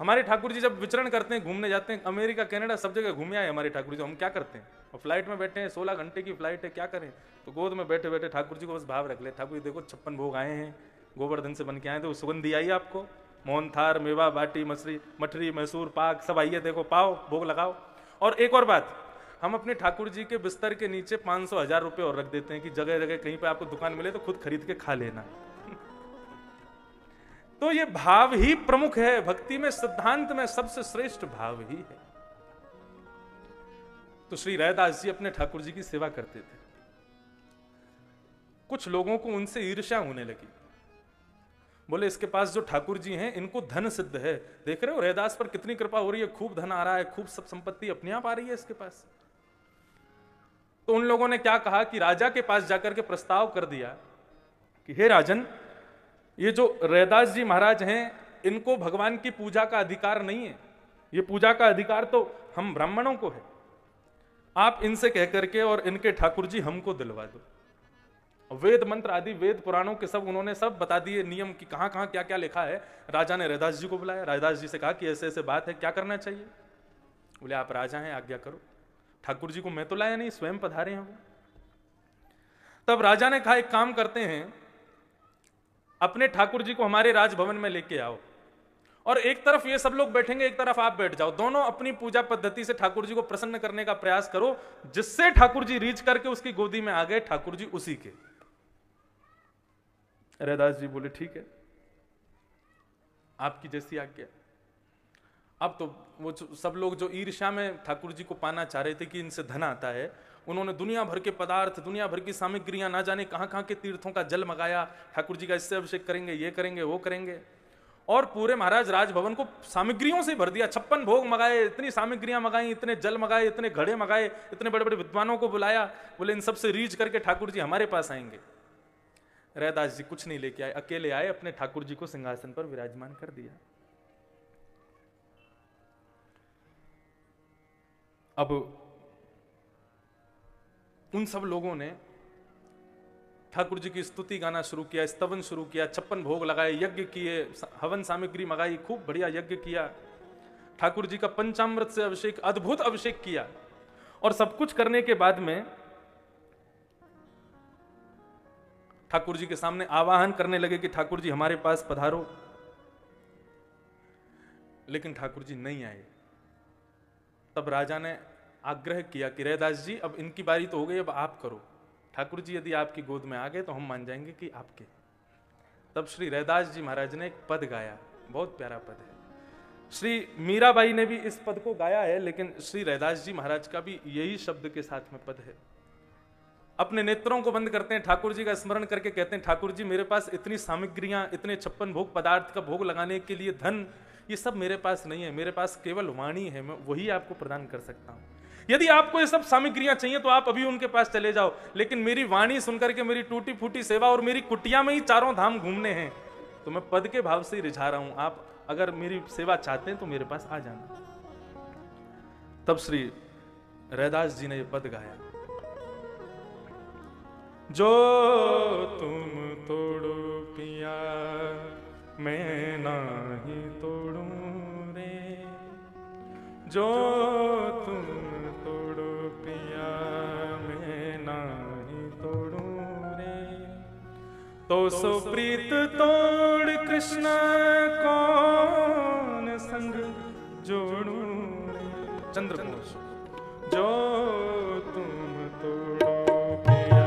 हमारे ठाकुर जी जब विचरण करते हैं, घूमने जाते हैं, अमेरिका कनाडा सब जगह घूमे आए हमारे ठाकुर जी। हम क्या करते हैं? और फ्लाइट में बैठे हैं, 16 घंटे की फ्लाइट है, क्या करें? तो गोद में बैठे बैठे ठाकुर जी को बस भाव रख ले, ठाकुर जी देखो 56 भोग आए हैं, गोवर्धन से बन के आए थे, वो सुगंधी आई आपको, मोहन थार मेवा बाटी मठरी मैसूर पाक सब आइए, देखो पाओ, भोग लगाओ। और एक और बात, हम अपने ठाकुर जी के बिस्तर के नीचे 500-1000 रुपए और रख देते हैं कि जगह जगह कहीं पे आपको दुकान मिले तो खुद खरीद के खा लेना। तो ये भाव ही प्रमुख है भक्ति में, सिद्धांत में सबसे श्रेष्ठ भाव ही है। तो श्री रैदास जी अपने ठाकुर जी की सेवा करते थे। कुछ लोगों को उनसे ईर्ष्या होने लगी। बोले इसके पास जो ठाकुर जी हैं इनको धन सिद्ध है, देख रहे हो रैदास पर कितनी कृपा हो रही है, खूब धन आ रहा है, खूब सब संपत्ति अपने आप आ रही है इसके पास। तो उन लोगों ने क्या कहा कि राजा के पास जाकर के प्रस्ताव कर दिया कि हे राजन, ये जो रैदास जी महाराज हैं इनको भगवान की पूजा का अधिकार नहीं है, ये पूजा का अधिकार तो हम ब्राह्मणों को है। आप इनसे कह करके और इनके ठाकुर जी हमको दिलवा दो। वेद मंत्र आदि वेद पुराणों के सब उन्होंने सब बता दिए नियम कि कहां कहां क्या क्या लिखा है। राजा ने रैदास जी को बुलाया, रैदास जी से कहा कि ऐसे ऐसे बात है, क्या करना चाहिए? बोले आप राजा हैं, आज्ञा करो। ठाकुर जी को मैं तो लाया नहीं, स्वयं पधारे हैं वो। तब राजा ने कहा एक काम करते हैं, अपने ठाकुर जी को हमारे राजभवन में लेके आओ और एक तरफ ये सब लोग बैठेंगे, एक तरफ आप बैठ जाओ, दोनों अपनी पूजा पद्धति से ठाकुर जी को प्रसन्न करने का प्रयास करो, जिससे ठाकुर जी रीच करके उसकी गोदी में आ गए, ठाकुर जी उसी के। रैदास जी बोले ठीक है, आपकी जैसी आज्ञा। अब तो वो सब लोग जो ईर्ष्या में ठाकुर जी को पाना चाह रहे थे कि इनसे धन आता है, उन्होंने दुनिया भर के पदार्थ, दुनिया भर की सामग्रियां, ना जाने कहां कहां के तीर्थों का जल मंगाया, ठाकुर जी का इससे अभिषेक करेंगे, ये करेंगे, वो करेंगे, और पूरे महाराज राजभवन को सामग्रियों से भर दिया। 56 भोग मंगाए, इतनी सामग्रियां मंगाई, इतने जल मंगाए, इतने घड़े मंगाए, इतने बड़े बड़े विद्वानों को बुलाया, बोले इन सबसे रीच करके ठाकुर जी हमारे पास आएंगे। रैदास जी कुछ नहीं लेके आए, अकेले आए, अपने ठाकुर जी को सिंहासन पर विराजमान कर दिया। अब उन सब लोगों ने ठाकुर जी की स्तुति गाना शुरू किया, स्तवन शुरू किया, 56 भोग लगाए, यज्ञ किए, हवन सामग्री मंगाई, खूब बढ़िया यज्ञ किया, ठाकुर जी का पंचामृत से अभिषेक, अद्भुत अभिषेक किया। और सब कुछ करने के बाद में ठाकुर जी के सामने आवाहन करने लगे कि ठाकुर जी हमारे पास पधारो, लेकिन ठाकुर जी नहीं आए। तब राजा ने आग्रह किया कि रैदास जी अब इनकी बारी तो हो गई, अब आप करो। ठाकुर जी यदि आपकी गोद में आ गए तो हम मान जाएंगे कि आपके। तब श्री रैदास जी महाराज ने एक पद गाया, बहुत प्यारा पद है। श्री मीराबाई ने भी इस पद को गाया है, लेकिन श्री रैदास जी महाराज का भी यही शब्द के साथ में पद है। अपने नेत्रों को बंद करते हैं, ठाकुर जी का स्मरण करके कहते हैं ठाकुर जी मेरे पास इतनी सामग्रियां, इतने 56 भोग पदार्थ का भोग लगाने के लिए धन, ये सब मेरे पास नहीं है, मेरे पास केवल वाणी है, मैं वही आपको प्रदान कर सकता हूं। यदि आपको ये सब सामग्रियां चाहिए तो आप अभी उनके पास चले जाओ, लेकिन मेरी वाणी सुनकर के मेरी टूटी फूटी सेवा और मेरी कुटिया में ही चारों धाम घूमने हैं, तो मैं पद के भाव से ही रिझा रहा हूं। आप अगर मेरी सेवा चाहते हैं तो मेरे पास आ जाना। तब श्री रैदास जी ने यह पद गाया, जो तुम तोड़ो पिया मैं नाही तोड़ूं रे, जो तुम तोड़ो पिया मैं नाही तोड़ूं रे। तो सो प्रीत तोड़ कृष्ण कौन संग जोड़ूं रे। चंद्रकोश। जो तुम तोड़ो पिया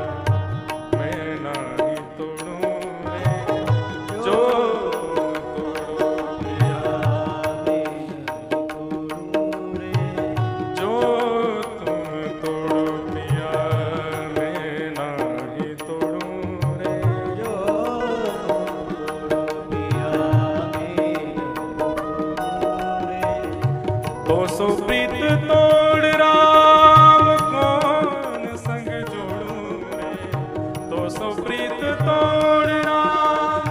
मैं नाही तोड़ूं रे, जो तुम तोड़ो पिया जो तुम तोड़ो पिया मैं नाही तोड़ूं रे, तो सो प्रीत तोड़ राम कौन संग जोड़ूं रे, तो सो प्रीत तोड़ राम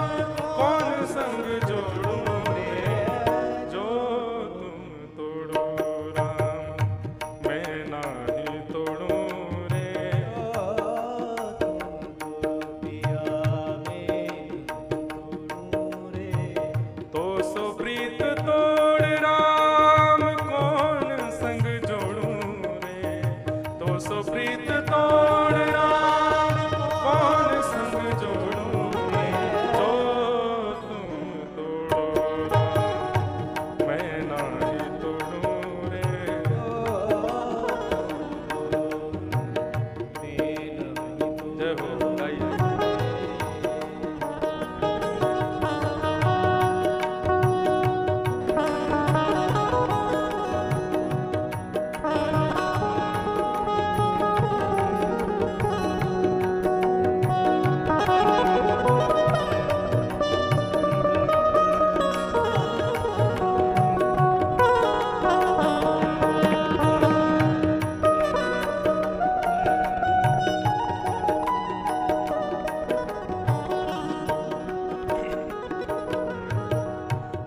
कौन संग जोड़ूं रे। जो तुम तोड़ो राम मैं नाही तोड़ूं रे, तो सो प्रीत तोड़ राम कौन संग जोड़ूं रे, तो सो प्रीत तोड़ राम कौन संग जोड़ूं रे। जो तुम तोड़ो राम मैं नाही तोड़ूं रे, जय हो गाइए।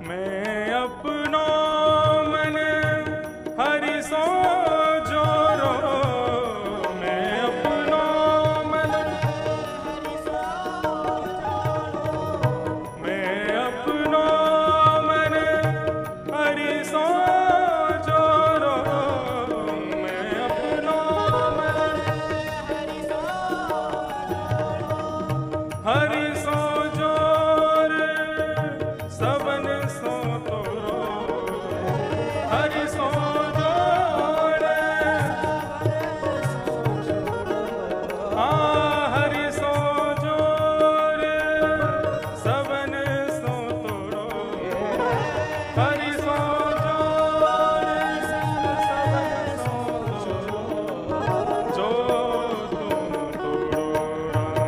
मैं अपनो मन हरि सो जोरो, मैं अपनो मन मैं अपनो मन हरि सो जोरो, मैं अपनो मन हरि सो जोर सबन सो तोरो, हरि सो जोर हाँ हरि सो जोर सबन सो तोरो, हरि सो जोर सबन सो तोरो। जो तुम तोड़ो राम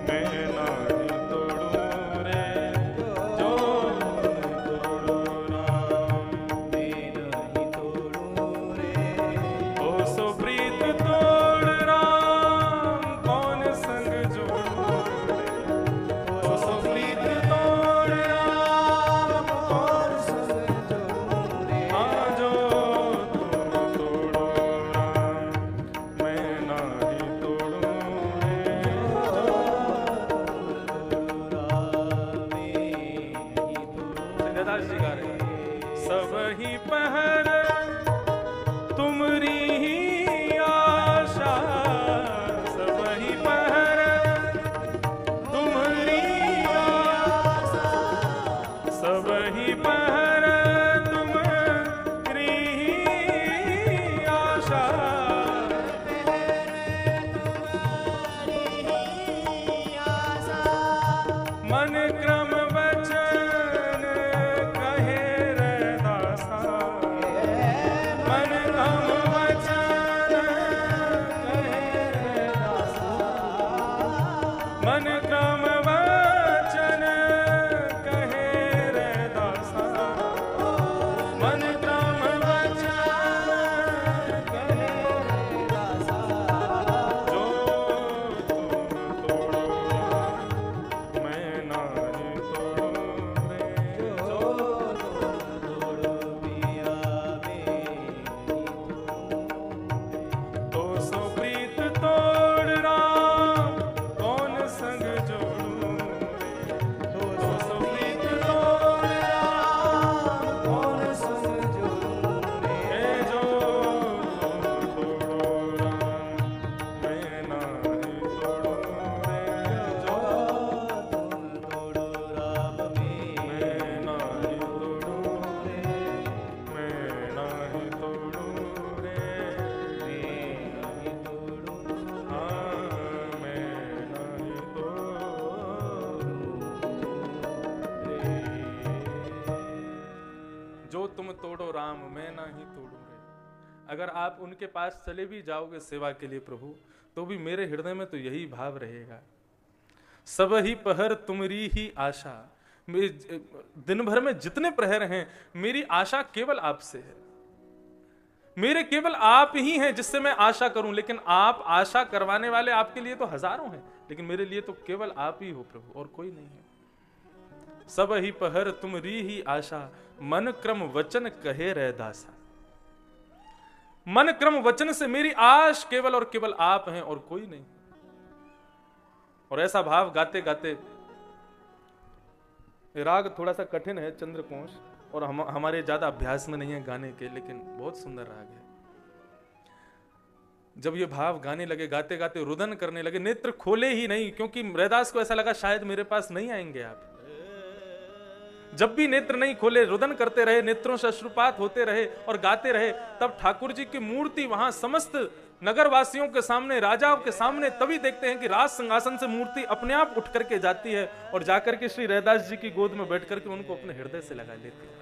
मैं नाही तोड़ूं रे, जो तुम तोड़ो राम मैं नाही तोड़ूं रे, तो सो प्रीत तोड़ राम कौन संग जोड़ूं रे, तो सो प्रीत तोड़ राम कौन संग जोड़ूं रे। हाँ जो तुम तोड़ो राम मैं नाही तोड़ूं रे, जगदास जी गा रहे हैं। सब ही पहर तुमरी ही आशा, सब ही पहर तुमरी आशा, सब ही पहर तुमरी ही आशा। मन क्रम वचन कहे रे दासा, तुम तोड़ो राम, मैं ना ही तोड़ू रे। अगर आप उनके पास चले भी जाओगे सेवा के लिए प्रभु, तो भी मेरे हृदय में तो यही भाव रहेगा, सब ही पहर तुमरी ही आशा। दिन भर में जितने प्रहर हैं, मेरी आशा केवल आपसे है, मेरे केवल आप ही हैं जिससे मैं आशा करूं। लेकिन आप आशा करवाने वाले आपके लिए तो हजारों हैं, लेकिन मेरे लिए तो केवल आप ही हो प्रभु, और कोई नहीं है। सब ही पहर तुमरी ही आशा, मन क्रम वचन कहे रह दासा। मन क्रम वचन से मेरी आश केवल और केवल आप हैं और कोई नहीं। और ऐसा भाव गाते गाते, राग थोड़ा सा कठिन है चंद्रकोश, और हमारे ज्यादा अभ्यास में नहीं है गाने के, लेकिन बहुत सुंदर राग है। जब ये भाव गाने लगे, गाते गाते रुदन करने लगे, नेत्र खोले ही नहीं, क्योंकि रैदास को ऐसा लगा शायद मेरे पास नहीं आएंगे आप। जब भी नेत्र नहीं खोले, रुदन करते रहे, नेत्रों से अश्रुपात होते रहे और गाते रहे। तब ठाकुर जी की मूर्ति वहां समस्त नगरवासियों के सामने, राजाओं के सामने, तभी देखते हैं कि राज सिंहासन से मूर्ति अपने आप उठ करके जाती है और जाकर के श्री रैदास जी की गोद में बैठ करके उनको अपने हृदय से लगा लेती है।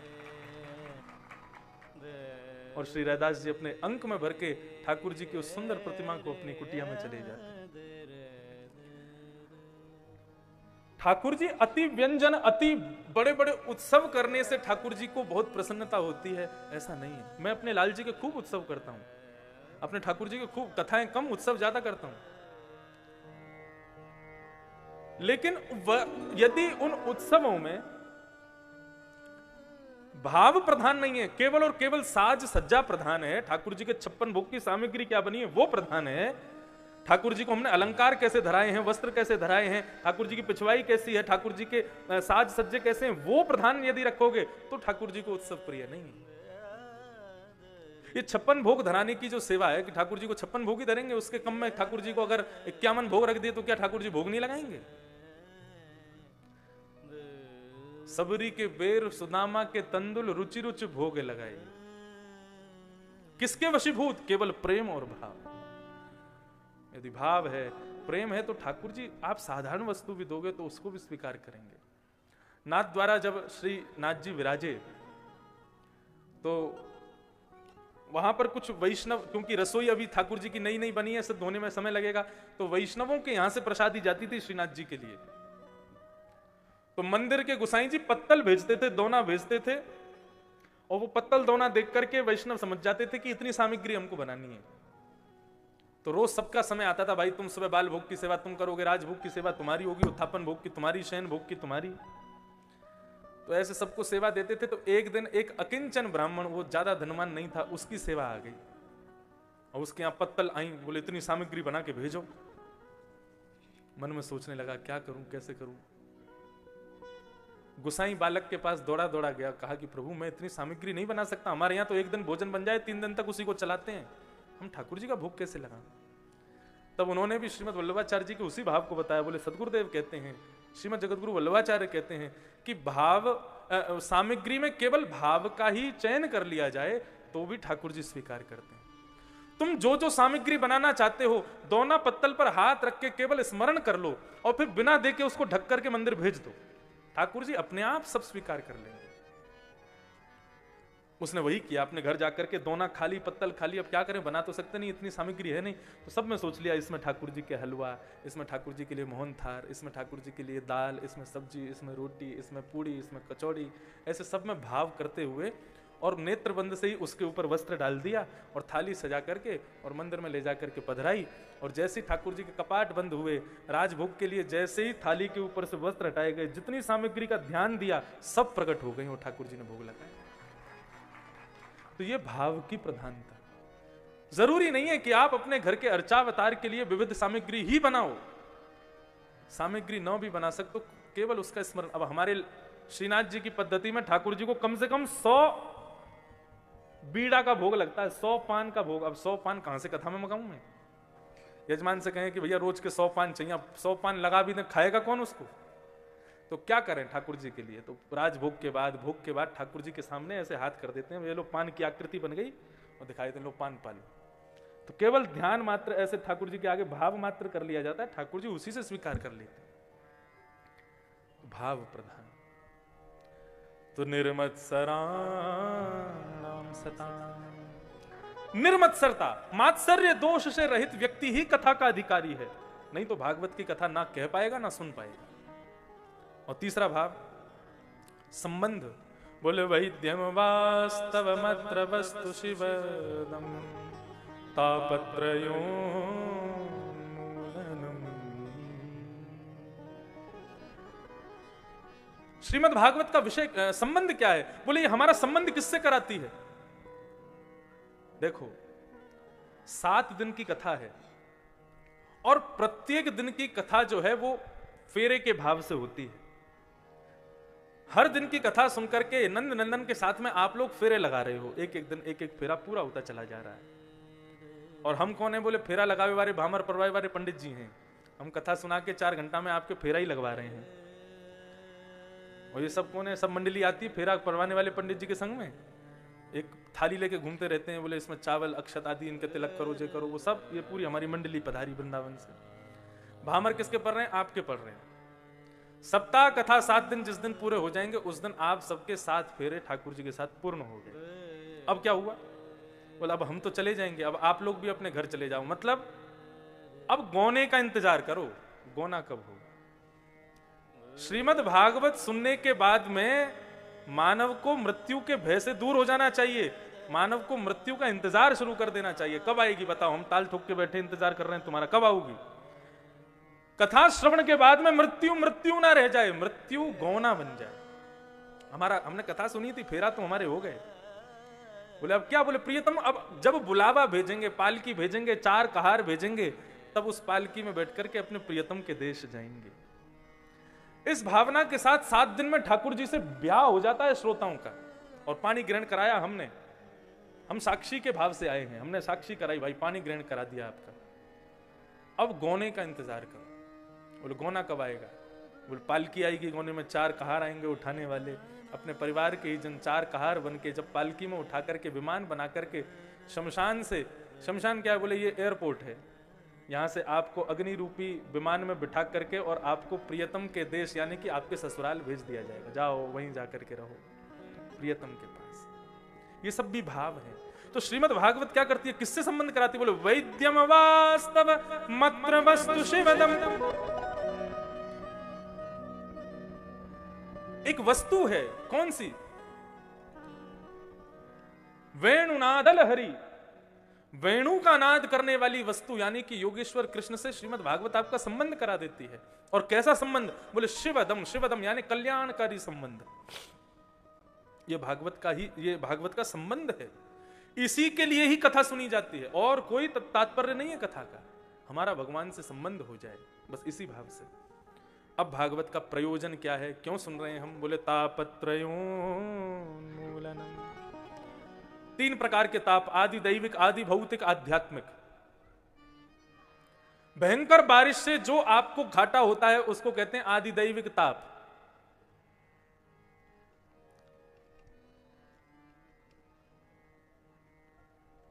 और श्री रैदास जी अपने अंक में भर के ठाकुर जी की उस सुंदर प्रतिमा को अपनी कुटिया में चले जाते हैं। ठाकुर जी अति व्यंजन, अति बड़े बड़े उत्सव करने से ठाकुर जी को बहुत प्रसन्नता होती है, ऐसा नहीं है। मैं अपने लाल जी के खूब उत्सव करता हूं, अपने ठाकुर जी के खूब कथाएं कम, उत्सव ज्यादा करता हूं। लेकिन यदि उन उत्सवों में भाव प्रधान नहीं है, केवल और केवल साज सज्जा प्रधान है, ठाकुर जी के 56 भोग की सामग्री क्या बनी है वो प्रधान है, ठाकुर जी को हमने अलंकार कैसे धराए हैं, वस्त्र कैसे धराए हैं, ठाकुर जी की पिछवाई कैसी है, ठाकुर जी के साज सज्जे कैसे हैं, वो प्रधान यदि रखोगे तो ठाकुर जी को उत्सव प्रिय नहीं है। ये 56 भोग धराने की जो सेवा है कि ठाकुर जी को 56 भोग ही धरेंगे, उसके कम में ठाकुर जी को अगर 51 भोग रख दिए तो क्या ठाकुर जी भोग नहीं लगाएंगे? सबरी के बेर सुदामा के तंदुल रुचि रुचि भोग लगाए। किसके वशीभूत? केवल प्रेम और भाव। यदि भाव है, प्रेम है, तो ठाकुर जी आप साधारण वस्तु भी दोगे तो उसको भी स्वीकार करेंगे। नाथ द्वारा जब श्री नाथ जी विराजे तो वहां पर कुछ वैष्णव, क्योंकि रसोई अभी ठाकुर जी की नई नई बनी है, सब धोने में समय लगेगा, तो वैष्णवों के यहां से प्रसादी जाती थी श्रीनाथ जी के लिए। तो मंदिर के गुसाई जी पत्तल भेजते थे, दोना भेजते थे, और वो पत्तल दोना देख करके वैष्णव समझ जाते थे कि इतनी सामग्री हमको बनानी है। तो रोज सबका समय आता था, भाई तुम सुबह बाल भोग की सेवा तुम करोगे, राजभोग की सेवा तुम्हारी होगी, उत्थापन भोग की तुम्हारी, शयन भोग की तुम्हारी। तो ऐसे सबको सेवा देते थे। तो एक दिन एक अकिंचन ब्राह्मण, वो ज्यादा धनवान नहीं था, उसकी सेवा आ गई और उसके यहां पत्तल आई, बोले इतनी सामग्री बना के भेजो। मन में सोचने लगा क्या करूं, कैसे करूं। गुसाई बालक के पास दौड़ा दौड़ा गया, कहा कि प्रभु मैं इतनी सामग्री नहीं बना सकता, हमारे यहाँ तो एक दिन भोजन बन जाए, 3 दिन तक उसी को चलाते हैं, हम ठाकुर जी का भोग कैसे लगाएं। तब उन्होंने भी श्रीमद वल्लभाचार्य जी के उसी भाव को बताया। बोले सदगुरुदेव कहते हैं, श्रीमद जगतगुरु वल्लभाचार्य कहते हैं कि भाव सामग्री में केवल भाव का ही चयन कर लिया जाए तो भी ठाकुर जी स्वीकार करते हैं। तुम जो जो सामग्री बनाना चाहते हो, दोना पत्तल पर हाथ रख के केवल स्मरण कर लो और फिर बिना देखे उसको ढक करके मंदिर भेज दो, ठाकुर जी अपने आप सब स्वीकार कर लेंगे। उसने वही किया, अपने घर जाकर के दोना खाली, पत्तल खाली, अब क्या करें, बना तो सकते नहीं, इतनी सामग्री है नहीं। तो सब में सोच लिया, इसमें ठाकुर जी के हलवा, इसमें ठाकुर जी के लिए मोहन थार, इसमें ठाकुर जी के लिए दाल, इसमें सब्जी, इसमें रोटी, इसमें पूड़ी, इसमें कचौड़ी, ऐसे सब में भाव करते हुए और नेत्र बंद से ही उसके ऊपर वस्त्र डाल दिया और थाली सजा करके और मंदिर में ले जा करके पधराई। और जैसे ही ठाकुर जी के कपाट बंद हुए, राजभोग के लिए जैसे ही थाली के ऊपर से वस्त्र हटाए गए, जितनी सामग्री का ध्यान दिया सब प्रकट हो गई और ठाकुर जी ने भोग लगाया। तो ये भाव की प्रधानता। जरूरी नहीं है कि आप अपने घर के अर्चावतार के लिए विविध सामग्री ही बनाओ, सामग्री न भी बना सकते तो केवल उसका स्मरण। अब हमारे श्रीनाथ जी की पद्धति में ठाकुर जी को कम से कम 100 बीड़ा का भोग लगता है, 100 पान का भोग। अब 100 पान कहां से कथा में मंगाऊं मैं? यजमान से कहें कि भैया रोज के 100 पान चाहिए, 100 पान लगा भी नहीं, खाएगा कौन उसको? तो क्या करें ठाकुर जी के लिए? तो राजभोग के बाद, भोग के बाद ठाकुर जी के सामने ऐसे हाथ कर देते हैं, ये लो पान की आकृति बन गई, और दिखाई देते लो पान पालो। तो केवल ध्यान मात्र ऐसे ठाकुर जी के आगे भाव मात्र कर लिया जाता है, ठाकुर जी उसी से स्वीकार कर लेते हैं। भाव प्रधान। तो निर्मत्सराणाम सताम। निर्मत्सरता, मात्सर्य दोष से रहित व्यक्ति ही कथा का अधिकारी है, नहीं तो भागवत की कथा ना कह पाएगा ना सुन पाएगा। और तीसरा भाव संबंध, बोले वैद्यम वास्तव मत्र वस्तु शिवदम तापत्रयोन्मूलनम। श्रीमद् भागवत का विषय संबंध क्या है? बोले ये हमारा संबंध किससे कराती है? देखो 7 दिन की कथा है और प्रत्येक दिन की कथा जो है वो फेरे के भाव से होती है। हर दिन की कथा सुनकर के नंद नंदन के साथ में आप लोग फेरे लगा रहे हो, एक एक दिन एक एक फेरा पूरा होता चला जा रहा है। और हम कौन है? बोले फेरा लगावे वाले भामर परवाए वाले पंडित जी हैं। हम कथा सुना के 4 घंटा में आपके फेरा ही लगवा रहे हैं। और ये सब कौन है? सब मंडली आती है फेरा परवाने वाले पंडित जी के संग में, एक थाली लेके घूमते रहते हैं, बोले इसमें चावल अक्षत आदि इनके तिलक करो, जे करो, वो सब ये पूरी हमारी मंडली पधारी वृंदावन से। भामर किसके पढ़ रहे हैं? आपके पढ़ रहे हैं। सप्ताह कथा 7 दिन जिस दिन पूरे हो जाएंगे उस दिन आप सबके 7 फेरे ठाकुर जी के साथ पूर्ण हो गए। अब क्या हुआ? बोला अब हम तो चले जाएंगे, अब आप लोग भी अपने घर चले जाओ। मतलब अब गौने का इंतजार करो, गौना कब होगा? श्रीमद् भागवत सुनने के बाद में मानव को मृत्यु के भय से दूर हो जाना चाहिए। मानव को मृत्यु का इंतजार शुरू कर देना चाहिए। कब आएगी बताओ? हम ताल ठोक के बैठे इंतजार कर रहे हैं तुम्हारा, कब आओगी? कथा श्रवण के बाद में मृत्यु मृत्यु ना रह जाए, मृत्यु गौना बन जाए। हमने कथा सुनी थी, फेरा तो हमारे हो गए। बोले अब क्या? बोले प्रियतम अब जब बुलावा भेजेंगे, पालकी भेजेंगे, 4 कहार भेजेंगे, तब उस पालकी में बैठकर के अपने प्रियतम के देश जाएंगे। इस भावना के साथ 7 दिन में ठाकुर जी से ब्याह हो जाता है श्रोताओं का। और पानी ग्रहण कराया हमने, हम साक्षी के भाव से आए हैं, हमने साक्षी कराई, भाई पानी ग्रहण करा दिया आपका। अब गौने का इंतजार करो। बोले गौना कब आएगा? बोले पालकी आएगी, गौने में 4 कहार आएंगे उठाने वाले, अपने परिवार के ही जन 4 कहार बन के जब पालकी में उठा करके विमान बना करके शमशान से, शमशान क्या है? बोले ये एयरपोर्ट है, यहां से आपको अग्नि रूपी विमान में बिठा करके और आपको प्रियतम के देश यानी कि आपके ससुराल भेज दिया जाएगा। जाओ वहीं जाकर के रहो प्रियतम के पास। ये सब भी भाव है। तो श्रीमद् भागवत क्या करती है? किससे संबंध कराती है? बोले वैद्यम वास्तव मत्र वस्तु शिवदम। एक वस्तु है, कौन सी? वेणुनादल हरि, वेणु का नाद करने वाली वस्तु यानी कि योगेश्वर कृष्ण से श्रीमद् भागवत आपका संबंध करा देती है। और कैसा संबंध? बोले शिवदम, शिवदम यानी कल्याणकारी संबंध। ये भागवत का संबंध है। इसी के लिए ही कथा सुनी जाती है, और कोई तात्पर्य नहीं है कथा का, हमारा भगवान से संबंध हो जाए, बस इसी भाव से। अब भागवत का प्रयोजन क्या है? क्यों सुन रहे हैं हम? बोले तापत्रयोन्मूलनम। 3 प्रकार के ताप, आदि दैविक, आदि भौतिक, आध्यात्मिक। भयंकर बारिश से जो आपको घाटा होता है उसको कहते हैं आदि दैविक ताप।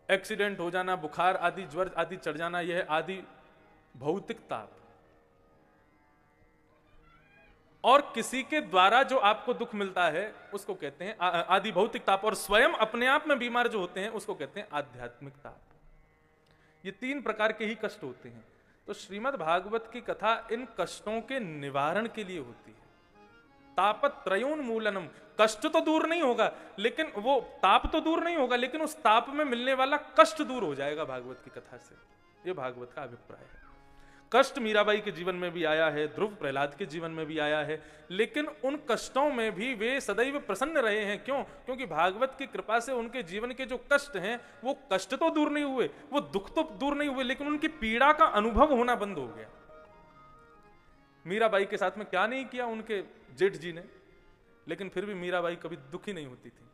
एक्सीडेंट हो जाना, बुखार आदि, ज्वर आदि चढ़ जाना, यह है आदि भौतिक ताप। और किसी के द्वारा जो आपको दुख मिलता है उसको कहते हैं आदि भौतिक ताप। और स्वयं अपने आप में बीमार जो होते हैं उसको कहते हैं आध्यात्मिक ताप। ये 3 प्रकार के ही कष्ट होते हैं। तो श्रीमद् भागवत की कथा इन कष्टों के निवारण के लिए होती है। तापत्रयोन्मूलनम, कष्ट तो दूर नहीं होगा, लेकिन वो ताप तो दूर नहीं होगा, लेकिन उस ताप में मिलने वाला कष्ट दूर हो जाएगा भागवत की कथा से। ये भागवत का अभिप्राय है। कष्ट मीराबाई के जीवन में भी आया है, ध्रुव प्रहलाद के जीवन में भी आया है, लेकिन उन कष्टों में भी वे सदैव प्रसन्न रहे हैं। क्यों? क्योंकि भागवत की कृपा से उनके जीवन के जो कष्ट हैं वो कष्ट तो दूर नहीं हुए, वो दुख तो दूर नहीं हुए, लेकिन उनकी पीड़ा का अनुभव होना बंद हो गया। मीराबाई के साथ में क्या नहीं किया उनके जेठ जी ने, लेकिन फिर भी मीराबाई कभी दुखी नहीं होती थी।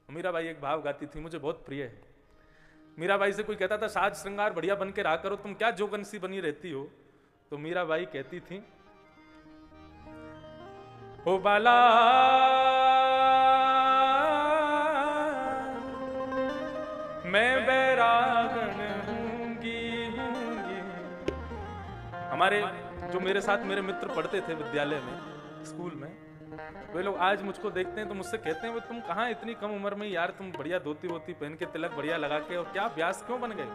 मीराबाई एक भाव गाती थी, मुझे बहुत प्रिय है। मीराबाई से कोई कहता था साज श्रृंगार बढ़िया बन के रहा करो, तुम क्या जोगनसी बनी रहती हो? तो मीराबाई कहती थी, हो बाला मैं बैरागन हूंगी। हमारे जो मेरे साथ मेरे मित्र पढ़ते थे विद्यालय में, स्कूल में, वे लोग आज मुझको देखते हैं तो मुझसे कहते हैं, तुम कहाँ इतनी कम उम्र में यार, तुम बढ़िया धोती वोती पहन के, तिलक बढ़िया लगा के, और क्या व्यास क्यों बन गए?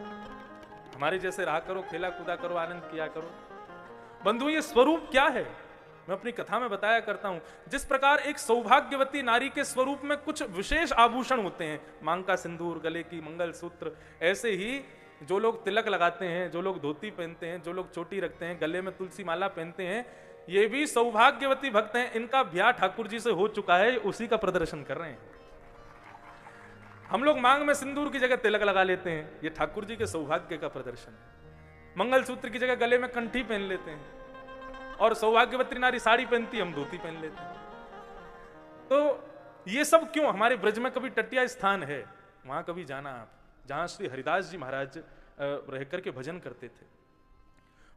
हमारे जैसे रहा करो, खेला कूदा करो, आनंद किया करो। बंधु, ये स्वरूप क्या है? मैं अपनी कथा में बताया करता हूं, जिस प्रकार एक सौभाग्यवती नारी के स्वरूप में कुछ विशेष आभूषण होते हैं, मांग का सिंदूर, गले की मंगलसूत्र, ऐसे ही जो लोग तिलक लगाते हैं, जो लोग धोती पहनते हैं, जो लोग चोटी रखते हैं, गले में तुलसी माला पहनते हैं, ये भी सौभाग्यवती भक्त हैं। इनका ब्याह ठाकुर जी से हो चुका है, उसी का प्रदर्शन कर रहे हैं। हम लोग मांग में सिंदूर की जगह तिलक लगा लेते हैं, ये ठाकुर जी के सौभाग्य का प्रदर्शन है। मंगलसूत्र की जगह गले में कंठी पहन लेते हैं, और सौभाग्यवती नारी साड़ी पहनती, हम धोती पहन लेते हैं। तो ये सब क्यों? हमारे ब्रज में कभी टटिया स्थान है, वहां कभी जाना आप, जहां श्री हरिदास जी महाराज रह करके भजन करते थे।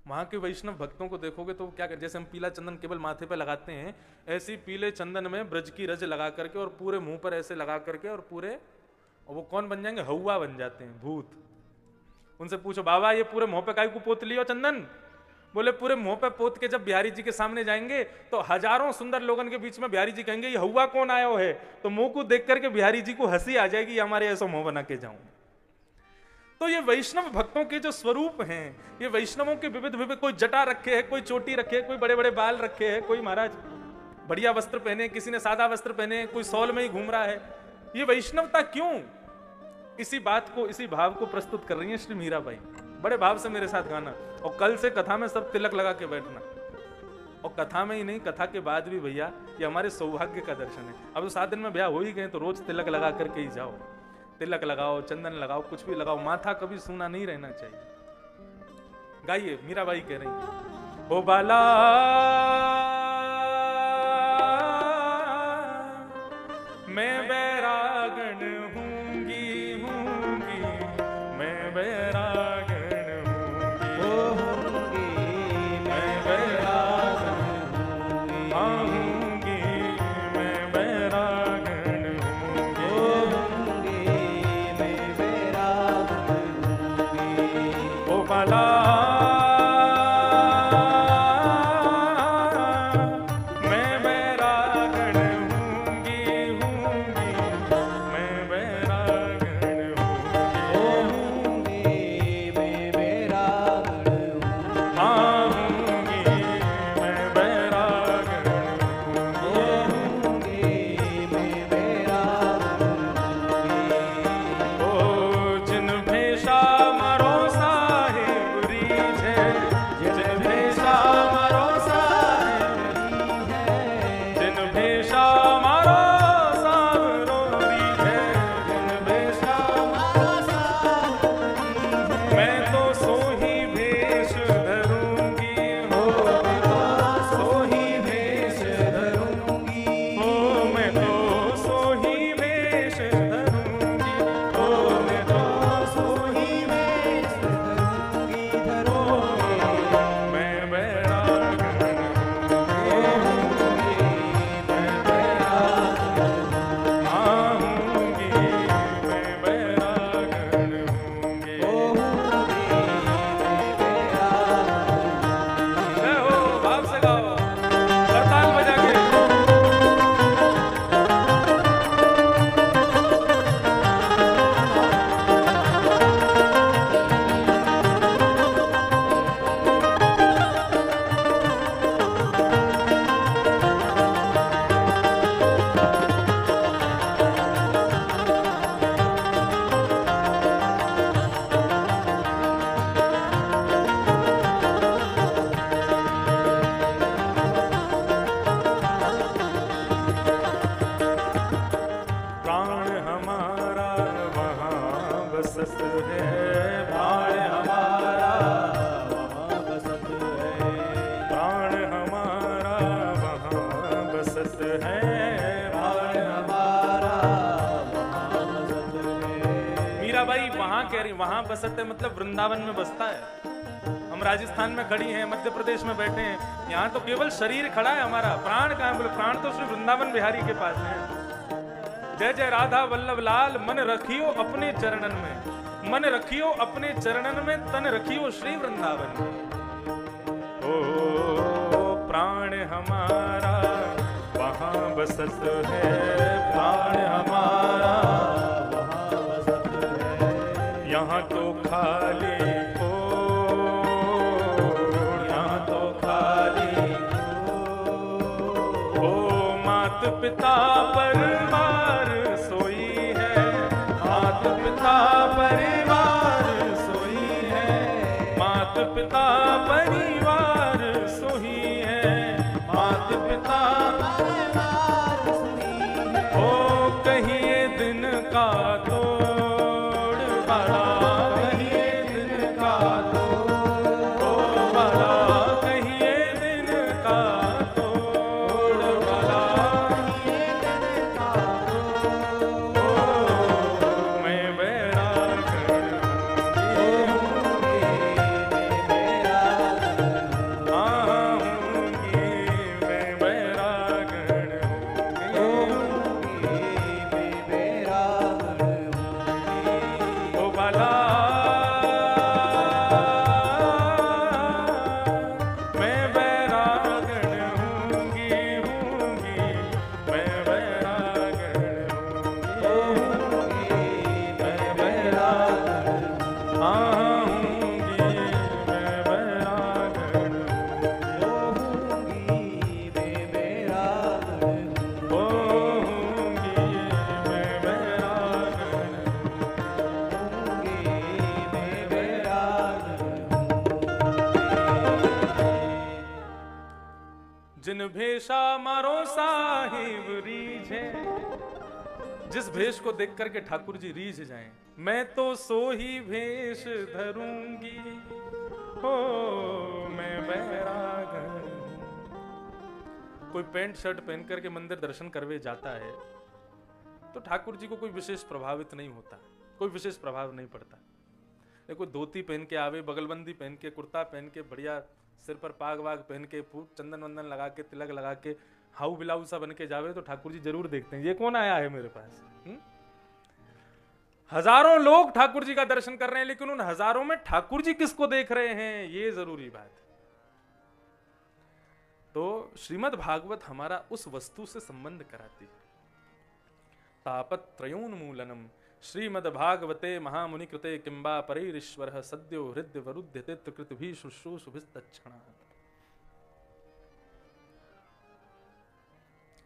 वहां के वैष्णव भक्तों को देखोगे तो क्या, जैसे हम पीला चंदन केवल माथे पे लगाते हैं, ऐसी पीले चंदन में ब्रज की रज लगा करके और पूरे मुंह पर ऐसे लगा करके और पूरे, और वो कौन बन जाएंगे? हौवा बन जाते हैं, भूत। उनसे पूछो, बाबा ये पूरे मुंह पे काहे को पोत लियो चंदन? बोले पूरे मुंह पे पोत के जब बिहारी जी के सामने जाएंगे तो हजारों सुंदर लोगों के बीच में बिहारी जी कहेंगे, ये हौवा कौन आया है? तो मुंह को देख करके बिहारी जी को हंसी आ जाएगी, ये हमारे ऐसा मुंह बना के जाऊं। तो ये वैष्णव भक्तों के जो स्वरूप हैं, ये वैष्णवों के विविध विविध, कोई जटा रखे है, कोई चोटी रखे है, कोई बड़े बड़े बाल रखे है, कोई महाराज बढ़िया वस्त्र पहने, किसी ने सादा वस्त्र पहने, कोई सौल में ही घूम रहा है। ये वैष्णवता क्यों? इसी बात को, इसी भाव को प्रस्तुत कर रही है श्री मीराबाई। बड़े भाव से मेरे साथ गाना, और कल से कथा में सब तिलक लगा के बैठना। और कथा में ही नहीं, कथा के बाद भी भैया, ये हमारे सौभाग्य का दर्शन है। अब तो 7 दिन में ब्याह हो ही गए तो रोज तिलक लगा करके ही जाओ। तिलक लगाओ, चंदन लगाओ, कुछ भी लगाओ, माथा कभी सूना नहीं रहना चाहिए। गाइए, मीराबाई कह रही है, ओ बाला मैं बैरागण हूंगी, हूंगी मैं बैरागण हूंगी, मैं बैरागण हूंगी, मैं बैरागण हूंगी, मैं बैरागण हूंगी। ओ बाला वहां बसते मतलब वृंदावन में बसता है। हम राजस्थान में खड़ी हैं, मध्य प्रदेश में बैठे हैं, यहाँ तो केवल शरीर खड़ा है, हमारा प्राण कहाँ? बोले प्राण तो श्री वृंदावन बिहारी के पास है। जय जय राधा वल्लभ लाल, मन रखियो अपने चरणन में, मन रखियो अपने चरणन में, तन रखियो श्री वृंदावन में। ओ प्राण हमारा वहां वहाँ बसत है प्राण हमारा, वहाँ बसत है। यहाँ तो खाली को, यहाँ तो खाली ओ मात पिता परिवार सोई है, मात पिता परिवार सोई है, मात पिता परिवार सोई है, मात पिता परिवार सोई है। ओ कहिए दिन का तोड़ बड़ा, कहिए दिन का तोड़ बड़ा, कहिए दिन का तोड़ बड़ा, मैं बैरागण आऊंगी, मैं बैरागण ओ बाला, मैं बैरागण हूँगी, मैं बैरागण हूँगी, मैं बैरागण आऊंगी, मैं बैरागण होऊंगी, मैं बैरागण जिन भेषा मारो साहिब रीझे, जिस भेष को देख करके ठाकुर जी रीझ जाएं, मैं तो सो ही भेष धरूंगी, हो मैं बैरागण। कोई पैंट शर्ट पहन करके मंदिर दर्शन करवे जाता है तो ठाकुर जी को कोई विशेष प्रभावित नहीं होता, कोई विशेष प्रभाव नहीं पड़ता। कोई धोती पहन के आवे, बगलबंदी पहन के, कुर्ता पहन के, बढ़िया सिर पर पाग वाग पहन के, चंदन वंदन लगा के, तिलक लगा के, हाउ बिलाऊ सा बन के जावे तो ठाकुर जी जरूर देखते हैं ये कौन आया है मेरे पास। हजारों लोग ठाकुर जी का दर्शन कर रहे हैं, लेकिन उन हजारों में ठाकुर जी किसको देख रहे हैं, ये जरूरी बात है। तो श्रीमद् भागवत हमारा उस वस्तु से संबंध कराती है। तापत्रयोन्मूलनम श्रीमद् भागवते महामुनि कृते किंबा परैरीश्वरः सद्यो हृदय वरुध्यते कृतभि शुश्रूषुभिस्तत्क्षणात्।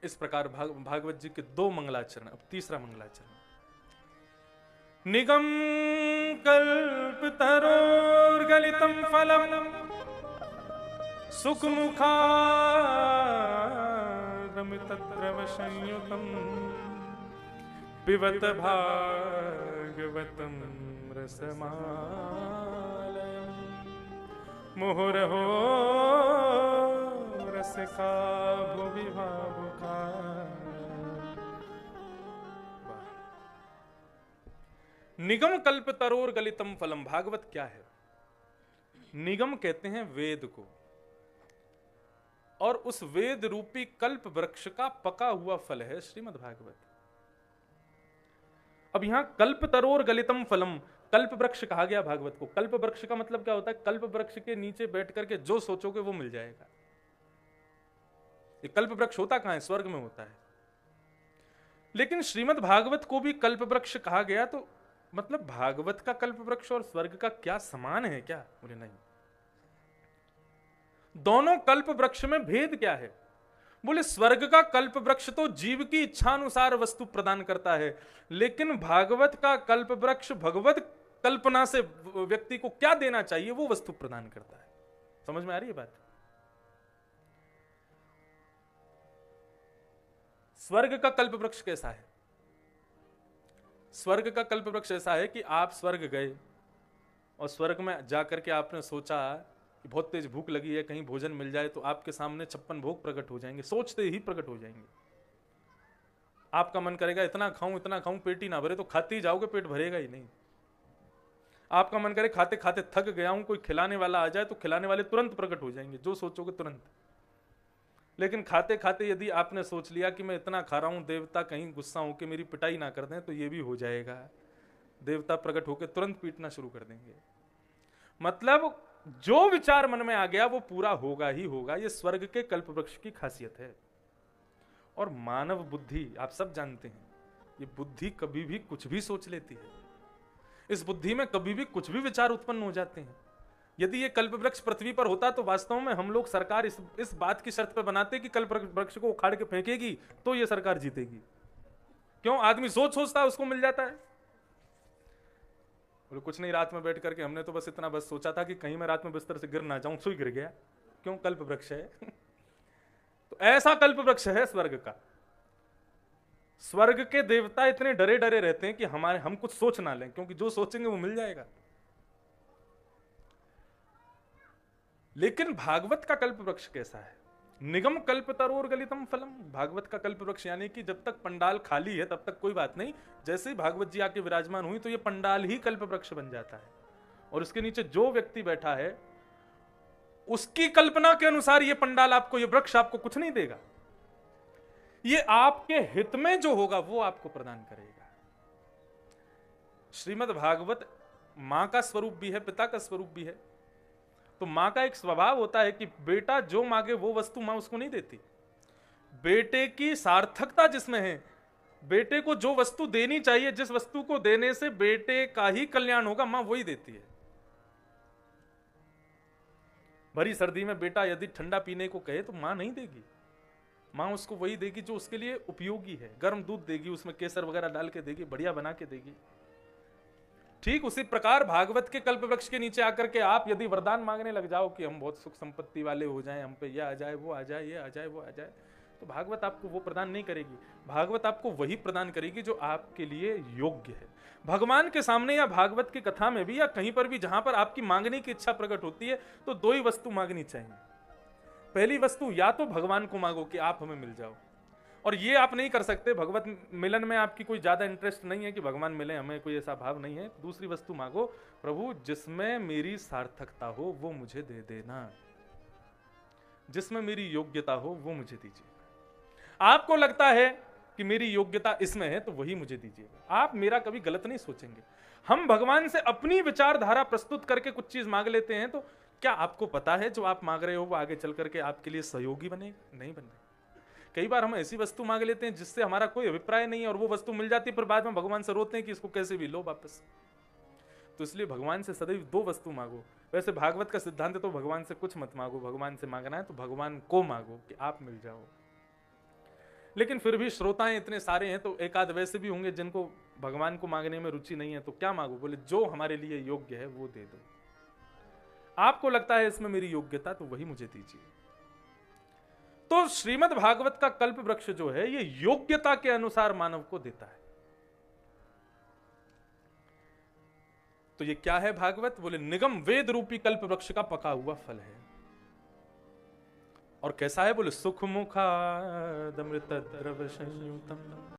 इस प्रकार भागवत जी के दो मंगलाचरण। अब तीसरा मंगलाचरण। निगम कल्पतरोर्गलितं फलम सुखमुखादम तत्र संयुतम पिबत भागवतं रसमालयम् मुहुरहो रसिका भुवि भावुका। निगम कल्प तरोर गलितम फलम। भागवत क्या है? निगम कहते हैं वेद को, और उस वेद रूपी कल्प वृक्ष का पका हुआ फल है श्रीमद् भागवत। अब यहां कल्प तरोर गलितम फलम, कल्प वृक्ष कहा गया भागवत को। कल्प वृक्ष का मतलब क्या होता है? कल्प वृक्ष के नीचे बैठ करके जो सोचोगे वो मिल जाएगा। ये कल्प वृक्ष होता कहां है? स्वर्ग में होता है। लेकिन श्रीमद् भागवत को भी कल्प वृक्ष कहा गया, तो मतलब भागवत का कल्प वृक्ष और स्वर्ग का क्या समान है क्या? बोले नहीं। दोनों कल्प वृक्ष में भेद क्या है? बोले स्वर्ग का कल्प वृक्ष तो जीव की इच्छानुसार वस्तु प्रदान करता है, लेकिन भागवत का कल्प वृक्ष भगवत कल्पना से व्यक्ति को क्या देना चाहिए वो वस्तु प्रदान करता है। समझ में आ रही है बात? स्वर्ग का कल्प वृक्ष कैसा है? स्वर्ग का कल्प वृक्ष ऐसा है कि आप स्वर्ग गए और स्वर्ग में जाकर के आपने सोचा कि बहुत तेज भूख लगी है, कहीं भोजन मिल जाए, तो आपके सामने 56 भोग प्रकट हो जाएंगे, सोचते ही प्रकट हो जाएंगे। आपका मन करेगा इतना खाऊं, पेट ही ना भरे, तो खाते ही जाओगे, पेट भरेगा ही नहीं। आपका मन करे खाते खाते थक गया हूं, कोई खिलाने वाला आ जाए, तो खिलाने वाले तुरंत प्रकट हो जाएंगे, जो सोचोगे तुरंत। लेकिन खाते खाते यदि आपने सोच लिया कि मैं इतना खा रहा हूं, देवता कहीं गुस्सा होकर मेरी पिटाई ना कर दें, तो ये भी हो जाएगा, देवता प्रकट होकर तुरंत पीटना शुरू कर देंगे। मतलब जो विचार मन में आ गया वो पूरा होगा ही होगा। ये स्वर्ग के कल्प वृक्ष की खासियत है। और मानव बुद्धि आप सब जानते हैं, ये बुद्धि कभी भी कुछ भी सोच लेती है। इस बुद्धि में कभी भी कुछ भी विचार उत्पन्न हो जाते हैं। यदि ये कल्प वृक्ष पृथ्वी पर होता तो वास्तव में हम लोग सरकार इस बात की शर्त पर बनाते कि कल्प वृक्ष को उखाड़ के फेंकेगी तो ये सरकार जीतेगी। क्यों? आदमी सोचता है उसको मिल जाता है। बोले कुछ नहीं, रात में बैठ करके हमने तो बस इतना बस सोचा था कि कहीं मैं रात में बिस्तर से गिर ना जाऊं, सोई गिर गया। क्यों? कल्प वृक्ष है। तो ऐसा कल्प वृक्ष है स्वर्ग का। स्वर्ग के देवता इतने डरे डरे रहते हैं कि हम कुछ सोच ना लें, क्योंकि जो सोचेंगे वो मिल जाएगा। लेकिन भागवत का कल्प वृक्ष कैसा है? निगम कल्प तरोर गलितम फलम। भागवत का कल्प वृक्ष यानी कि जब तक पंडाल खाली है तब तक कोई बात नहीं, जैसे ही भागवत जी आके विराजमान हुई तो ये पंडाल ही कल्प वृक्ष बन जाता है। और उसके नीचे जो व्यक्ति बैठा है उसकी कल्पना के अनुसार ये पंडाल आपको, ये वृक्ष आपको कुछ नहीं देगा, ये आपके हित में जो होगा वो आपको प्रदान करेगा। श्रीमद् भागवत मां का स्वरूप भी है, पिता का स्वरूप भी है। तो मां का एक स्वभाव होता है कि बेटा जो मांगे वो वस्तु मां उसको नहीं देती। बेटे की सार्थकता जिसमें है, बेटे को जो वस्तु देनी चाहिए, जिस वस्तु को देने से बेटे का ही कल्याण होगा, मां वही देती है। भरी सर्दी में बेटा यदि ठंडा पीने को कहे तो मां नहीं देगी, मां उसको वही देगी जो उसके लिए उपयोगी है। गर्म दूध देगी, उसमें केसर वगैरह डाल के देगी, बढ़िया बना के देगी। ठीक उसी प्रकार भागवत के कल्प वृक्ष के नीचे आकर के आप यदि वरदान मांगने लग जाओ कि हम बहुत सुख संपत्ति वाले हो जाएं, हम पे ये आ जाए, वो आ जाए, ये आ जाए, वो आ जाए, तो भागवत आपको वो प्रदान नहीं करेगी। भागवत आपको वही प्रदान करेगी जो आपके लिए योग्य है। भगवान के सामने या भागवत की कथा में भी या कहीं पर भी जहां पर आपकी मांगने की इच्छा प्रकट होती है तो दो ही वस्तु मांगनी चाहिए। पहली वस्तु, या तो भगवान को मांगो कि आप हमें मिल जाओ, और ये आप नहीं कर सकते, भगवत मिलन में आपकी कोई ज्यादा इंटरेस्ट नहीं है कि भगवान मिले, हमें कोई ऐसा भाव नहीं है। दूसरी वस्तु मांगो, प्रभु जिसमें मेरी सार्थकता हो वो मुझे दे देना, जिसमें मेरी योग्यता हो वो मुझे दीजिएगा। आपको लगता है कि मेरी योग्यता इसमें है तो वही मुझे दीजिएगा। आप मेरा कभी गलत नहीं सोचेंगे। हम भगवान से अपनी विचारधारा प्रस्तुत करके कुछ चीज मांग लेते हैं, तो क्या आपको पता है जो आप मांग रहे हो वो आगे चल करके आपके लिए सहयोगी बनेगा? नहीं बनेगा। कई बार हम ऐसी वस्तु मांग लेते हैं जिससे हमारा कोई अभिप्राय नहीं है और वो वस्तु मिल जाती है, पर बाद में भगवान से रोते हैं कि इसको कैसे भी लो वापस। तो इसलिए भगवान से सदैव दो वस्तु मांगो। वैसे भागवत का सिद्धांत तो भगवान से कुछ मत मांगो, भगवान से मांगना है तो भगवान को मांगो कि आप मिल जाओ। लेकिन फिर भी श्रोताएं इतने सारे हैं तो एक आध वैसे भी होंगे जिनको भगवान को मांगने में रुचि नहीं है, तो क्या मांगो? बोले जो हमारे लिए योग्य है वो दे दो। आपको लगता है इसमें मेरी योग्यता, तो वही मुझे दीजिए। तो श्रीमद् भागवत का कल्प वृक्ष जो है ये योग्यता के अनुसार मानव को देता है। तो ये क्या है भागवत? बोले निगम वेद रूपी कल्प वृक्ष का पका हुआ फल है। और कैसा है? बोले सुख मुखादमृत द्रव संयुतम।